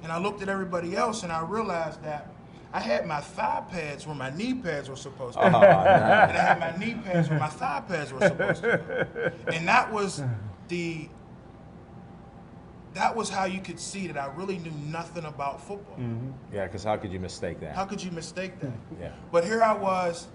And I looked at everybody else, and I realized that I had my thigh pads where my knee pads were supposed to be. Oh, no. And I had my knee pads where my thigh pads were supposed to be. And that was how you could see that I really knew nothing about football. Mm-hmm. Yeah, because how could you mistake that? How could you mistake that? Yeah. But here I was.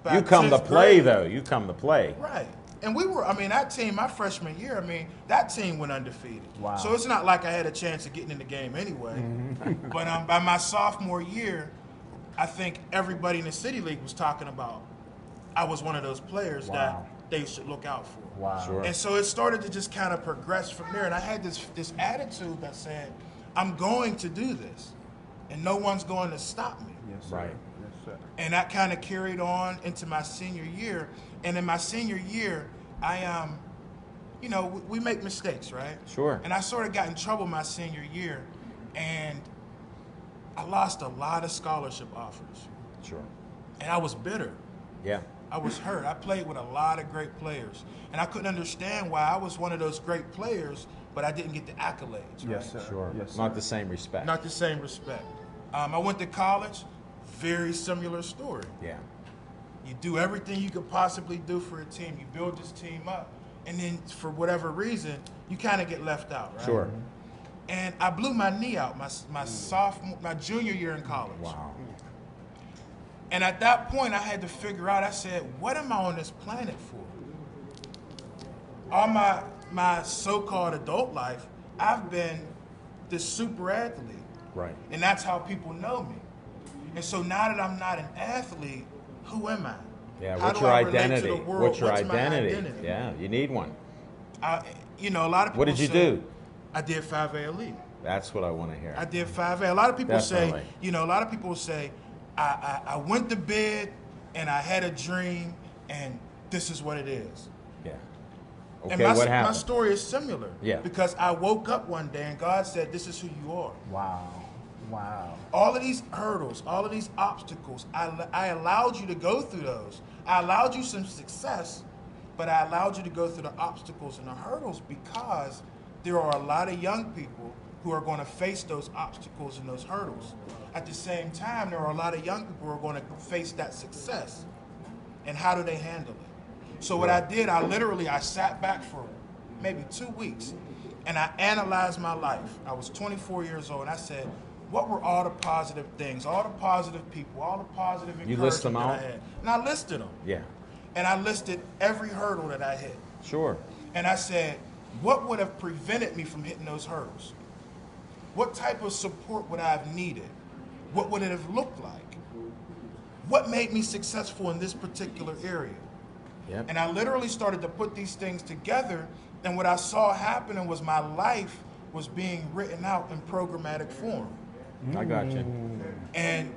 by You come to 10th play, grade. though. You come to play. Right. And we were, I mean, that team, my freshman year, I mean, that team went undefeated. Wow. So it's not like I had a chance of getting in the game anyway. But by my sophomore year, I think everybody in the City League was talking about I was one of those players that they should look out for. Wow. Sure. And so it started to just kind of progress from there. And I had this attitude that said, I'm going to do this, and no one's going to stop me. Yes, sir. Right. Yes, sir. And that kind of carried on into my senior year. And in my senior year, I, you know, we make mistakes, right? Sure. And I sort of got in trouble my senior year, and I lost a lot of scholarship offers. Sure. And I was bitter. Yeah. I was hurt. I played with a lot of great players, and I couldn't understand why I was one of those great players, but I didn't get the accolades. Right? Yes, sir. Sure. Yes, sir. Not the same respect. Not the same respect. I went to college, very similar story. Yeah. You do everything you could possibly do for a team. You build this team up, and then for whatever reason, you kind of get left out, right? Sure. And I blew my knee out my junior year in college. Wow. And at that point, I had to figure out. I said, "What am I on this planet for?" All my so-called adult life, I've been this super athlete, Right. and that's how people know me. And so now that I'm not an athlete, who am I? Yeah. How What's do your I relate to identity? the world? What's your What's my identity? identity? Yeah. You need one. You know, a lot of people What did you say, do? I did 5A Elite. That's what I want to hear. I did 5A. A lot of people Definitely. say, you know, a lot of people say, I went to bed and I had a dream and this is what it is. Yeah. And Okay. my, What my happened? story is similar. Yeah. Because I woke up one day and God said, this is who you are. Wow. Wow. All of these hurdles, all of these obstacles, I allowed you to go through those. I allowed you some success, but I allowed you to go through the obstacles and the hurdles because there are a lot of young people who are going to face those obstacles and those hurdles. At the same time, there are a lot of young people who are going to face that success. And how do they handle it? So what I did, I sat back for maybe 2 weeks and I analyzed my life. I was 24 years old and I said, what were all the positive things, all the positive people, all the positive encouragement You list them that I out? had? And I listed them. Yeah. And I listed every hurdle that I hit. Sure. And I said, what would have prevented me from hitting those hurdles? What type of support would I have needed? What would it have looked like? What made me successful in this particular area? Yep. And I literally started to put these things together, and what I saw happening was my life was being written out in programmatic form. I got you. And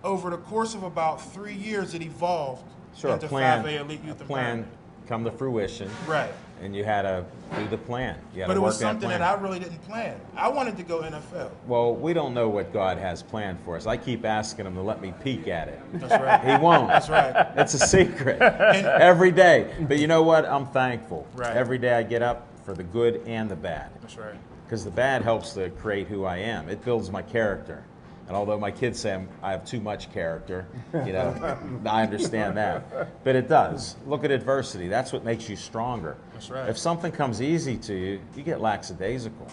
over the course of about 3 years, it evolved Sure, a into plan, 5A Elite Youth a plan Empowerment. come to fruition. Right. And you had to do the plan. You had But to it was work that something plan. that I really didn't plan. I wanted to go NFL. Well, we don't know what God has planned for us. I keep asking him to let me peek at it. That's right. He won't. That's right. It's a secret. Every day. But you know what? I'm thankful. Right. Every day I get up for the good and the bad. That's right. Because the bad helps to create who I am. It builds my character. And although my kids say I have too much character, you know, I understand that. But it does. Look at adversity. That's what makes you stronger. That's right. If something comes easy to you, you get lackadaisical.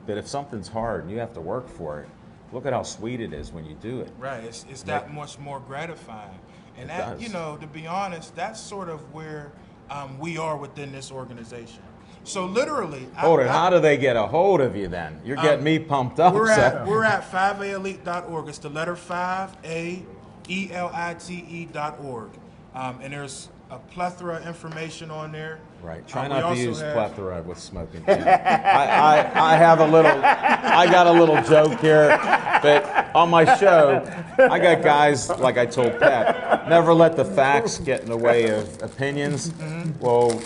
But if something's hard and you have to work for it, look at how sweet it is when you do it. Right. It's that much more gratifying. And It that, does. you know, to be honest, that's sort of where we are within this organization. So literally, Hold it. How do they get a hold of you then? You're getting me pumped up. we're so- at 5aelite.org. It's the letter 5aelite.org. And there's a plethora of information on there. Right. Try We not to also use have- plethora with smoking. I have a little. I got a little joke here, but on my show, I got guys like I told Pat. Never let the facts get in the way of opinions. Well,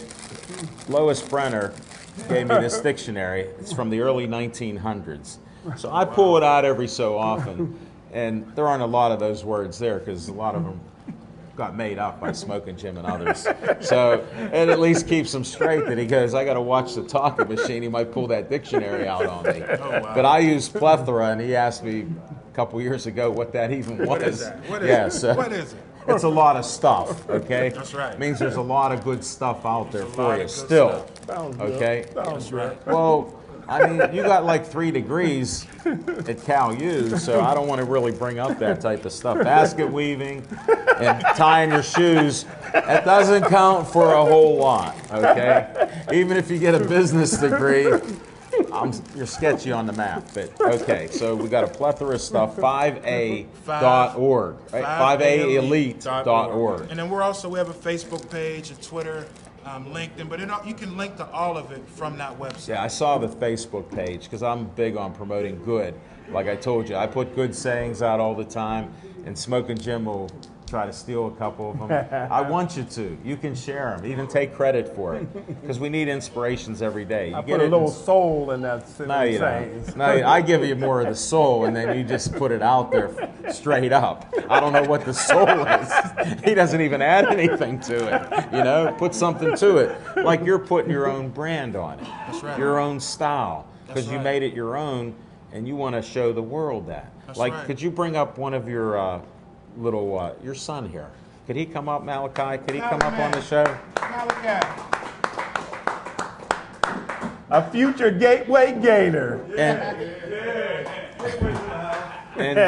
Lois Brenner gave me this dictionary. It's from the early 1900s. So I pull it out every so often, and there aren't a lot of those words there because a lot of them got made up by Smoking Jim and others. So it at least keeps him straight that he goes, I got to watch the talking machine. He might pull that dictionary out on me. But I use plethora, and he asked me a couple years ago what that even was. What is that? What is Yeah, it? so What is it? it's a lot of stuff, okay? That's right. It means there's a lot of good stuff out there There's a for lot you of good still. Sounds good. Okay? Sounds good. Well, I mean, you got like 3 degrees at Cal U, so I don't want to really bring up that type of stuff. Basket weaving and tying your shoes, that doesn't count for a whole lot, okay? Even if you get a business degree, you're sketchy on the map. But okay, so we got a plethora of stuff. 5a.org, right? 5aelite.org. And then we have a Facebook page, a Twitter, LinkedIn, but you can link to all of it from that website. Yeah, I saw the Facebook page because I'm big on promoting good. Like I told you, I put good sayings out all the time, and Smoking Jim will try to steal a couple of them. I want you to. You can share them. Even take credit for it because we need inspirations every day. You I get put a it little in- soul in that No, you saying. don't. No, I give you more of the soul, and then you just put it out there straight up. I don't know what the soul is. He doesn't even add anything to it. You know, put something to it. Like you're putting your own brand on it. That's right. Your own style, because That's you right. made it your own, and you want to show the world that. That's Like, right. could you bring up one of your your son here? Could he come up, Malachi? Could he come up on the show? Malachi. A future gateway gainer. And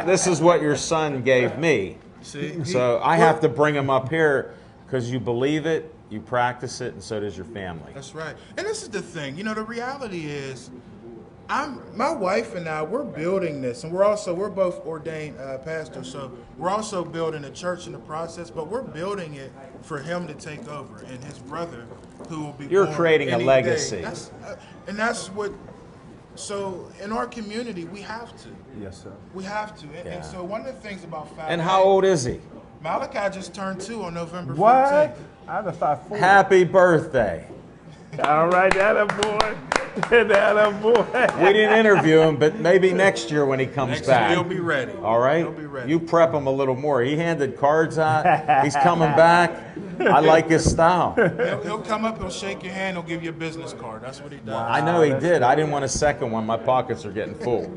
this is what your son gave me. See? So I have to bring him up here because you believe it, you practice it, and so does your family. That's right. And this is the thing. You know, the reality is, my wife and I, we're building this, and we're both ordained pastors, so we're also building a church in the process, but we're building it for him to take over and his brother, who will be You're born creating a any legacy. day. That's what. So in our community, we have to. Yes, sir. We have to. Yeah. And so one of the things about 5A, And how old is he? Malachi just turned 2 on November 15th. What? I just thought 4. Happy birthday. All right, that a boy. That boy. We didn't interview him, but maybe next year when he comes Next back. year he'll be ready. All right? He'll be ready. You prep him a little more. He handed cards out. He's coming back. I like his style. He'll come up, he'll shake your hand, he'll give you a business card. That's what he does. I know he did. I didn't want a second one. My pockets are getting full.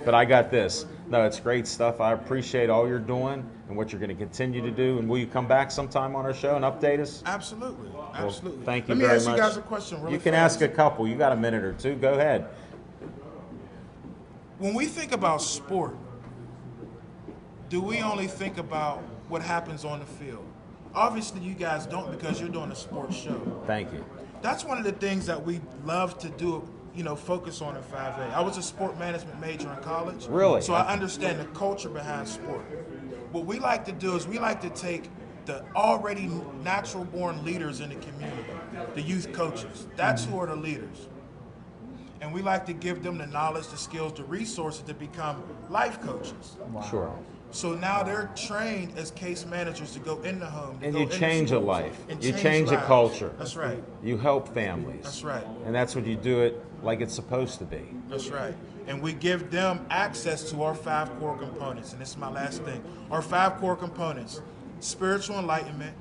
But I got this. No, it's great stuff. I appreciate all you're doing and what you're going to continue to do. And will you come back sometime on our show and update us? Absolutely. Well, Absolutely. thank you Let me very ask much. you guys a question really You can fast. ask a couple. You got a minute or two. Go ahead. When we think about sport, do we only think about what happens on the field? Obviously, you guys don't because you're doing a sports show. Thank you. That's one of the things that we love to do, focus on in 5A. I was a sport management major in college. Really? So I understand the culture behind sport. What we like to do is we like to take the already natural born leaders in the community, the youth coaches. That's who are the leaders. And we like to give them the knowledge, the skills, the resources to become life coaches. Sure. So now they're trained as case managers to go in the home. to And go you into change a schools life. and You change a lives. culture. That's right. You help families. That's right. And that's what you do it like it's supposed to be. That's right. And we give them access to our 5 core components. And this is my last thing. Our 5 core components: spiritual enlightenment,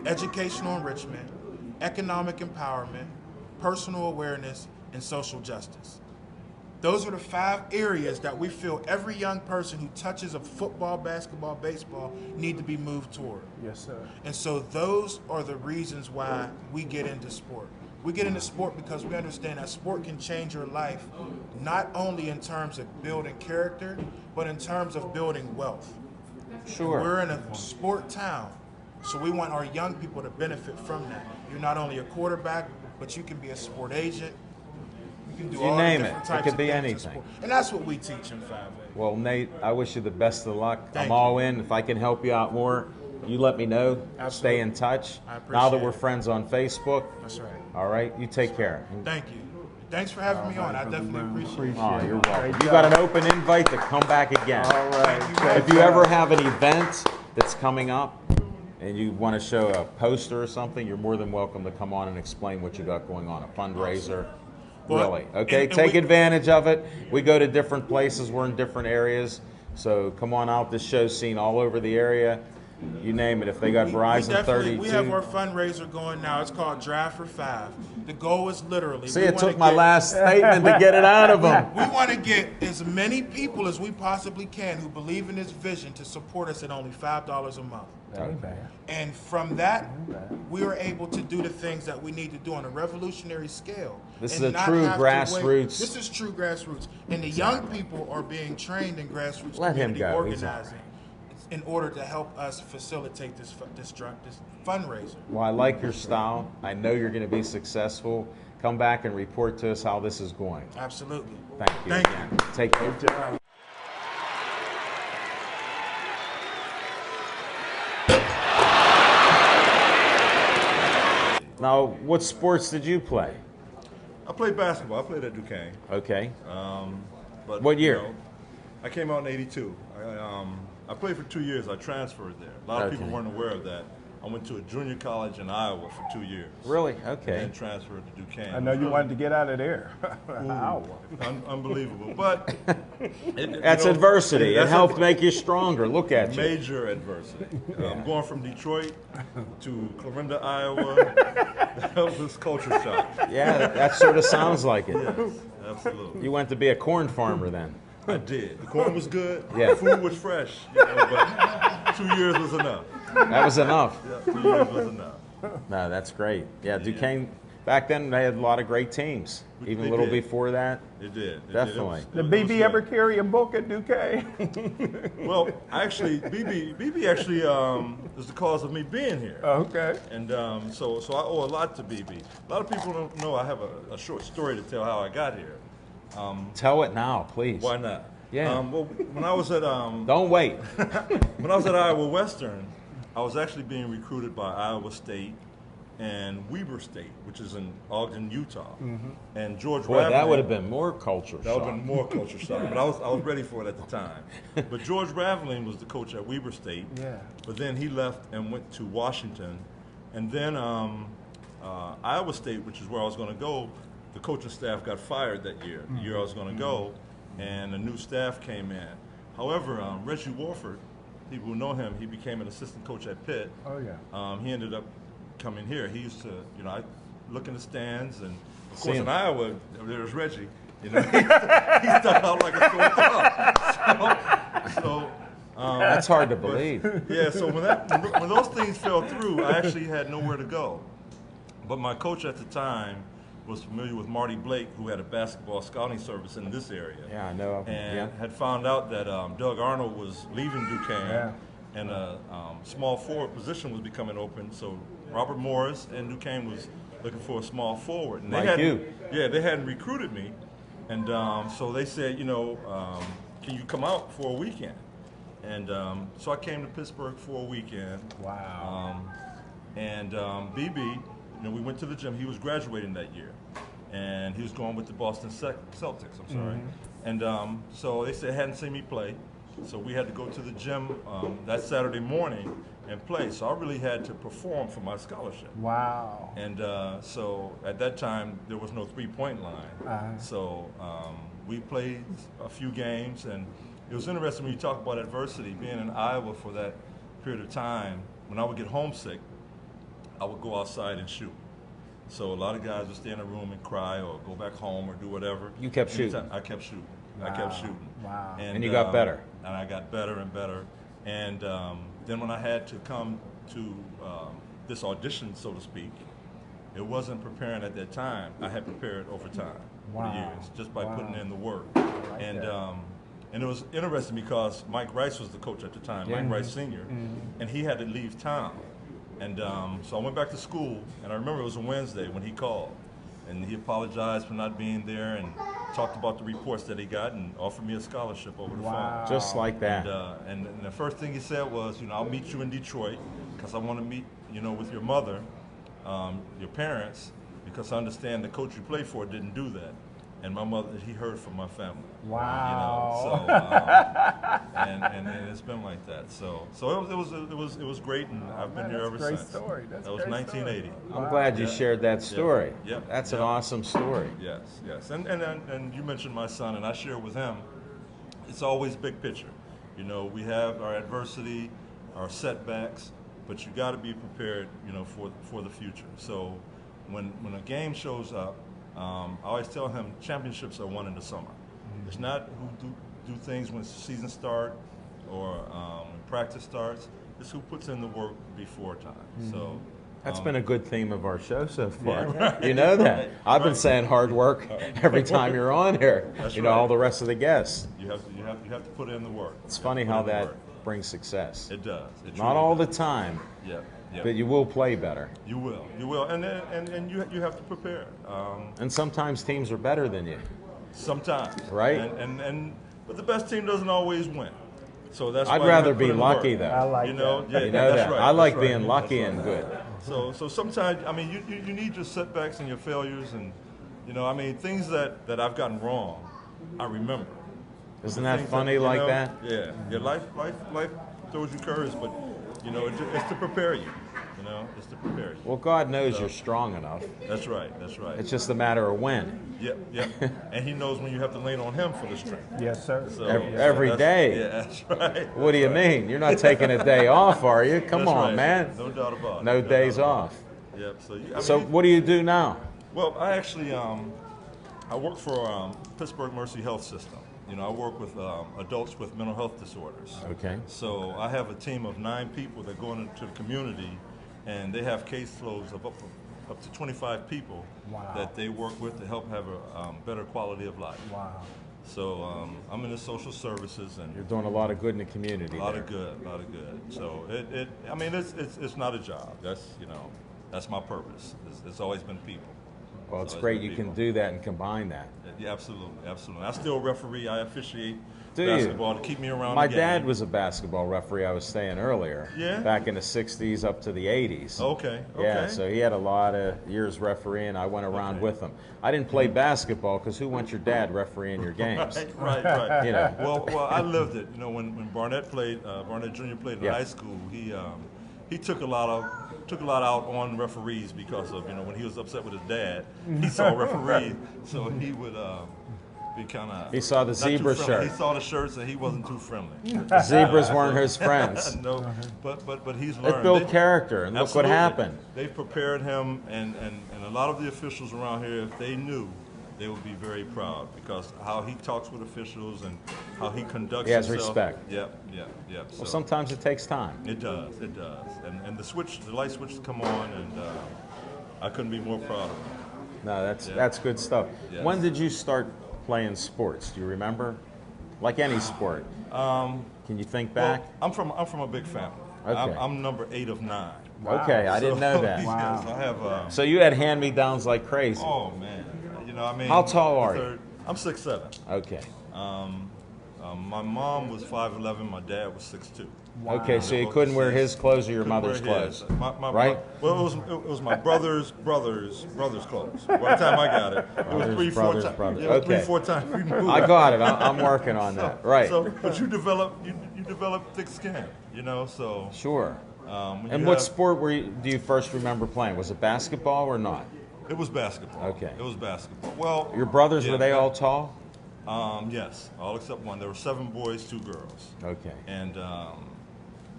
educational enrichment, economic empowerment, personal awareness, and social justice. Those are the 5 areas that we feel every young person who touches a football, basketball, baseball need to be moved toward. Yes, sir. And so those are the reasons why we get into sport. We get into sport because we understand that sport can change your life, not only in terms of building character, but in terms of building wealth. Sure. We're in a sport town, so we want our young people to benefit from that. You're not only a quarterback, but you can be a sport agent. You can do You all name the it. different It types could of be things in anything. sport. And that's what we teach in 5A. Well, Nate, I wish you the best of luck. Thank I'm you. all in. If I can help you out more, you let me know. Absolutely. Stay in touch. I Now that appreciate we're it. friends on Facebook, That's right. all right, you take care. Thank you. Thanks for having me on. I definitely appreciate it. Oh, you're welcome. Great You got job. an open invite to come back again. All right. If you ever have an event that's coming up and you want to show a poster or something, you're more than welcome to come on and explain what you got going on, a fundraiser. Well, Really. Okay, and take we- advantage of it. We go to different places. We're in different areas. So come on out. This show's seen all over the area. You name it. If they got Verizon definitely- 32. We have our fundraiser going now. It's called Draft for 5. The goal is literally. See, we it wanna took my get- last statement to get it out of them. We want to get as many people as we possibly can who believe in this vision to support us at only $5 a month. Ain't bad. And from that, we are able to do the things that we need to do on a revolutionary scale. This and is a not true have to wait. grassroots. This is true grassroots. And the young people are being trained in grassroots Let him community go. He's organizing in order to help us facilitate this fundraiser. Well, I like your style. I know you're going to be successful. Come back and report to us how this is going. Absolutely. Thank you Thank again. you. Take care. Now, what sports did you play? I played basketball. I played at Duquesne. Okay. But What year? I came out in '82. I played for 2 years. I transferred there. A lot of people Okay. weren't aware of that. I went to a junior college in Iowa for 2 years. Really? And Okay. then transferred to Duquesne. I know you wanted to get out of there. Ow. Unbelievable. But That's adversity. It that's helped make you stronger. Look at you. major adversity. Going from Detroit to Clarinda, Iowa, that was culture shock. Yeah, that sort of sounds like it. Yes, absolutely. You went to be a corn farmer then. I did. The corn was good. Yeah. The food was fresh. But 2 years was enough. That was enough. Yeah, 2 years was enough. No, that's great. Yeah, Duquesne, back then they had a lot of great teams. Even They a little did. before that. It did. It Definitely. Did. Did It was BB good. ever carry a book at Duquesne? Well, actually, BB actually is the cause of me being here. Okay. And so I owe a lot to BB. A lot of people don't know I have a short story to tell how I got here. Tell it now, please. Why not? Yeah. Well, when I was at Don't wait. when I was at Iowa Western, I was actually being recruited by Iowa State and Weber State, which is in Ogden, Utah. And George Boy, that Raveling- would have been more culture That would have shock. been more culture shock, but I was ready for it at the time. But George Raveling was the coach at Weber State. Yeah. But then he left and went to Washington, and then Iowa State, which is where I was going to go, the coaching staff got fired that year, the year I was going to go, and a new staff came in. However, Reggie Warford, people who know him, he became an assistant coach at Pitt. Oh, yeah. He ended up coming here. He used to, I look in the stands, and of See course him. in Iowa, there was Reggie. He stuck out like a sore thumb. So That's hard to believe. yeah, so when those things fell through, I actually had nowhere to go. But my coach at the time was familiar with Marty Blake, who had a basketball scouting service in this area. Yeah, I know of him. And Yeah. had found out that Doug Arnold was leaving Duquesne, Yeah. and a small forward position was becoming open. So Robert Morris and Duquesne was looking for a small forward. And Like you. Yeah, they hadn't recruited me. And so they said, can you come out for a weekend? And so I came to Pittsburgh for a weekend. Wow. And BB, we went to the gym. He was graduating that year, and he was going with the Boston Celtics. I'm sorry. And so they said hadn't seen me play, so we had to go to the gym that Saturday morning and play. So I really had to perform for my scholarship. Wow. And so at that time there was no three-point line. So we played a few games, and it was interesting when you talk about adversity. Being in Iowa for that period of time, when I would get homesick, I would go outside and shoot. So a lot of guys would stay in a room and cry or go back home or do whatever. You kept shooting. I kept shooting. I kept shooting. Wow. And you got better. And I got better and better. And then when I had to come to this audition, so to speak, it wasn't preparing at that time. I had prepared over time, Wow. for the years, just by putting in the work. like And that. and it was interesting because Mike Rice was the coach at the time, Mike Rice Sr., and he had to leave town. And so I went back to school, and I remember it was a Wednesday when he called. And he apologized for not being there and talked about the reports that he got and offered me a scholarship over the Wow. phone. Just like that. And the first thing he said was, I'll meet you in Detroit because I want to meet, with your mother, your parents, because I understand the coach you played for didn't do that. And my mother, he heard from my family. Wow. And it's been like that. So it was great, and I've been here ever great since. story. That's That was great 1980. I'm glad you shared that story. Yeah. That's an Yeah. awesome story. Yes. And you mentioned my son, and I share with him. It's always big picture. We have our adversity, our setbacks, but you got to be prepared, for the future. So when a game shows up, I always tell him championships are won in the summer. It's not who do things when season start or when practice starts. It's who puts in the work before time. So. That's been a good theme of our show so far. You know that. I've been saying hard work every time you're on here. That's All right. the rest of the guests. You have to put in the work. It's You have funny to put how in the that work. brings success. It does. It Not truly all the does. time, Yeah. but you will play better. You will, and you have to prepare. And sometimes teams are better than you. Sometimes, Right. But the best team doesn't always win. So that's. I'd why you rather have to be put in the lucky work. though. I like You know, that. yeah, You know that's that. right, I like that's right. being lucky That's and right. good. So sometimes, you need your setbacks and your failures, and things that I've gotten wrong, I remember. Isn't The that things funny like you know, that? Yeah. Life throws you curves, but it's to prepare you. It's to prepare you. Well, God knows you're strong enough. That's right. It's just a matter of when. Yep. And he knows when you have to lean on him for the strength. Yes, sir. So, Every that's- day. Yeah, that's right. What do you mean? You're not taking a day off, are you? Come That's on, right. man. No doubt about it. No doubt days about off. it. Yep. So what do you do now? Well, I actually I work for Pittsburgh Mercy Health System. I work with adults with mental health disorders. Okay. So I have a team of 9 people that go into the community, and they have caseloads of up to 25 people Wow. that they work with to help have a better quality of life. Wow. So I'm in the social services, and You're doing a lot of good in the community. a lot there. of good. So it's not a job. That's my purpose. It's always been people. Well, it's So great it's you been can people. do that and combine that. Yeah, absolutely. I still referee. I officiate Do you? basketball to keep me around. My the game. dad was a basketball referee, I was saying earlier. Yeah? Back in the 60s up to the 80s. Okay. Yeah, so he had a lot of years refereeing. I went around Okay. with him. I didn't play basketball because who wants your dad refereeing your games? Right. You know. Well, I lived it. When Barnett played, Barnett Jr. played in Yeah. high school, he took a lot of took a lot out on referees because of, when he was upset with his dad, he saw referees, so he would be kind of. He saw the zebra shirt. He saw the shirts and he wasn't too friendly. The zebras weren't his friends. No, but he's learned. It built character, and look what happened. They prepared him, and a lot of the officials around here, if they knew, they would be very proud because how he talks with officials and how he conducts himself. He has respect. Yep. Well, sometimes it takes time. It does. And the light switches come on, and I couldn't be more proud of him. No, that's good stuff. Yes. When did you start playing sports? Do you remember? Like any sport. Can you think back? Well, I'm from a big family. Okay. I'm number 8 of 9. Okay, I didn't know that. Yes, I have. So you had hand-me-downs like crazy. Oh man, I mean. How tall are you? I'm 6'7". Okay. My mom was 5'11". My dad was 6'2". Okay, so you couldn't wear his clothes or your mother's clothes, right? Well, it was my brother's clothes. By the time I got it, it was Brothers. Okay. 3-4 times removed. I got it. I'm working on that. Right. So, but you develop thick skin, So Sure. when And you what have- sport do you first remember playing? Was it basketball or not? It was basketball. Okay. It was basketball. Well, Your brothers, yeah, were they all tall? Yes, all except one. There were 7 boys, 2 girls. Okay. And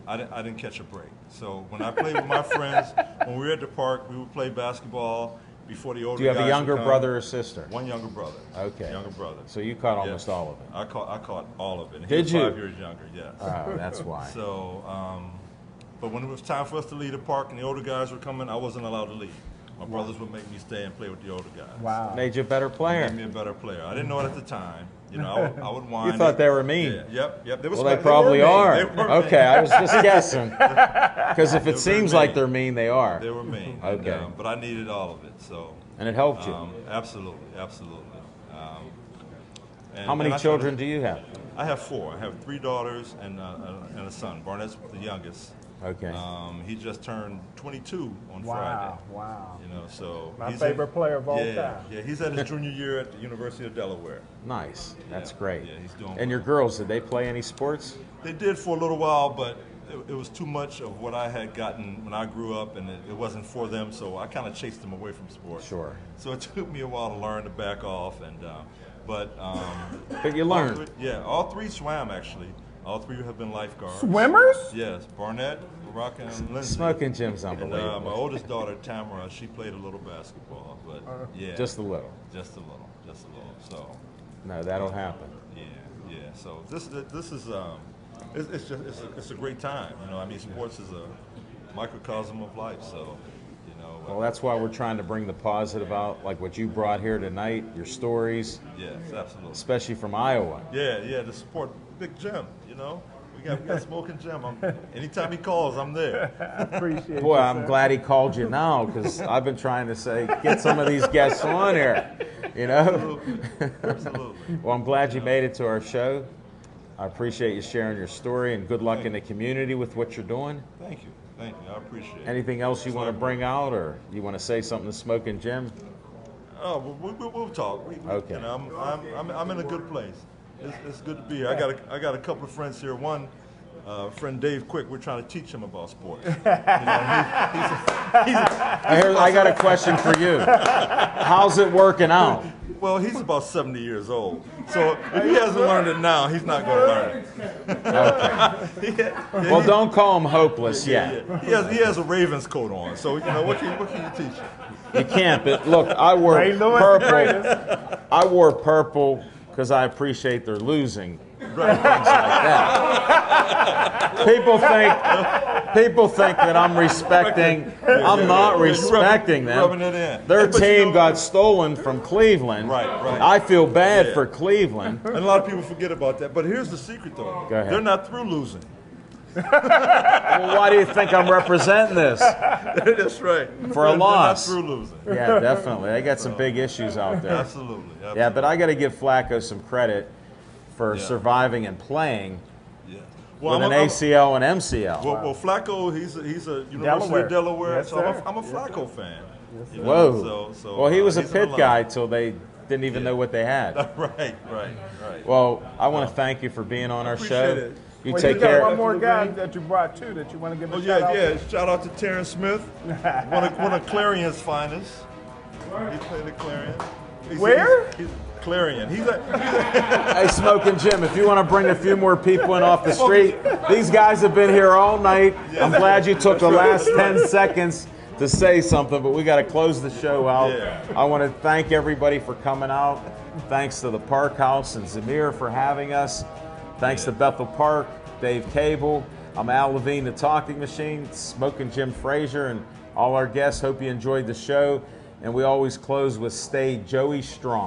I didn't catch a break. So when I played with my friends, when we were at the park, we would play basketball before the older guys. Do you have a would younger come. brother or sister? One younger brother. Okay. Younger brother. So you caught Yes. almost all of it. I caught all of it. He Did was you? 5 years younger. Yes. Oh, that's why. So, but when it was time for us to leave the park and the older guys were coming, I wasn't allowed to leave. My brothers would make me stay and play with the older guys. Wow. Made you a better player. Made me a better player. I didn't know it at the time. I would whine. You thought they were mean. Yeah, yep. Well, they probably are. They were Okay, I was just guessing. Because if They it were seems mean. like they're mean, they are. They were mean. Okay. And, but I needed all of it. So. And it helped you. Absolutely. How many children do you have? I have 4. I have 3 daughters and a son. Barnett's the youngest. Okay. He just turned 22 on Wow. Friday. Wow. So My he's favorite player of all time. Yeah, he's at his junior year at the University of Delaware. Nice. That's great. Yeah, he's doing And your girls, did they play any sports? They did for a little while, but it was too much of what I had gotten when I grew up, and it wasn't for them. So I kind of chased them away from sports. Sure. So it took me a while to learn to back off, and but you learned. all 3 swam actually. All 3 have been lifeguards. Swimmers? Yes, Barnett, Barack, and Lindsay. Smoking Jim's And unbelievable. my oldest daughter, Tamara, she played a little basketball, but yeah, Just a little. just a little. So No, that'll happen. yeah. So this is it's a great time. I mean, sports is a microcosm of life. So Well, that's why we're trying to bring the positive out, like what you brought here tonight, your stories, yes, absolutely. especially from Iowa. Yeah, to support Big Jim. We got Smoking Jim. Anytime he calls, I'm there. Appreciate Boy, you, I'm sir. glad he called you now because I've been trying to say, get some of these guests on here, Absolutely. Well, I'm glad you made it to our show. I appreciate you sharing your story, and good luck in the community with what you're doing. Thank you. I appreciate it. Anything else you want to bring out, or you want to say something to Smoking Jim? Oh, we'll talk. Okay. I'm in a good place. It's good to be here. I got a couple of friends here. One friend, Dave Quick. We're trying to teach him about sports. I got a question for you. How's it working out? Well, he's about 70 years old. So if he hasn't learned it now, he's not going to learn it. Well, don't call him hopeless yet. Yeah. He has a Ravens coat on. So what can you teach him? You can't. But look, I wore Ray Lewis, the purple. I wore purple because I appreciate their losing. Things like that. People think that I'm respecting. I'm not respecting them. Rubbing it in. Their But team got stolen from Cleveland. Right. I feel bad Yeah. for Cleveland. And a lot of people forget about that. But here's the secret, though. Go ahead. They're not through losing. Well, why do you think I'm representing this? That's right. For a loss. They're not through losing. Yeah, definitely. They got some big issues out there. Absolutely. Yeah, but I got to give Flacco some credit for Yeah. surviving and playing Yeah. with an ACL and MCL. Well, Flacco, he's a University Delaware. of Delaware, Yes, so sir. I'm a Flacco fan. Whoa. Well, he was a he's Pitt in the guy line. till they didn't even know what they had. Right. Well, I want to thank you for being on our show. Appreciate it. You Well, take you got care. one more guy that you brought too that you want to give a Oh shout out. yeah. Shout out to Terrence Smith, one of Clarion's finest. He played at Clarion. Where? He's Clarion. He's a Hey, Smoking Jim, if you want to bring a few more people in off the street, these guys have been here all night. I'm glad you took the last 10 seconds to say something, but we got to close the show out. Yeah. I want to thank everybody for coming out. Thanks to the Park House and Zamir for having us. Thanks to Bethel Park, Dave Cable. I'm Al Levine, the Talking Machine, Smoking Jim Frazier, and all our guests. Hope you enjoyed the show. And we always close with Stay Joey Strong.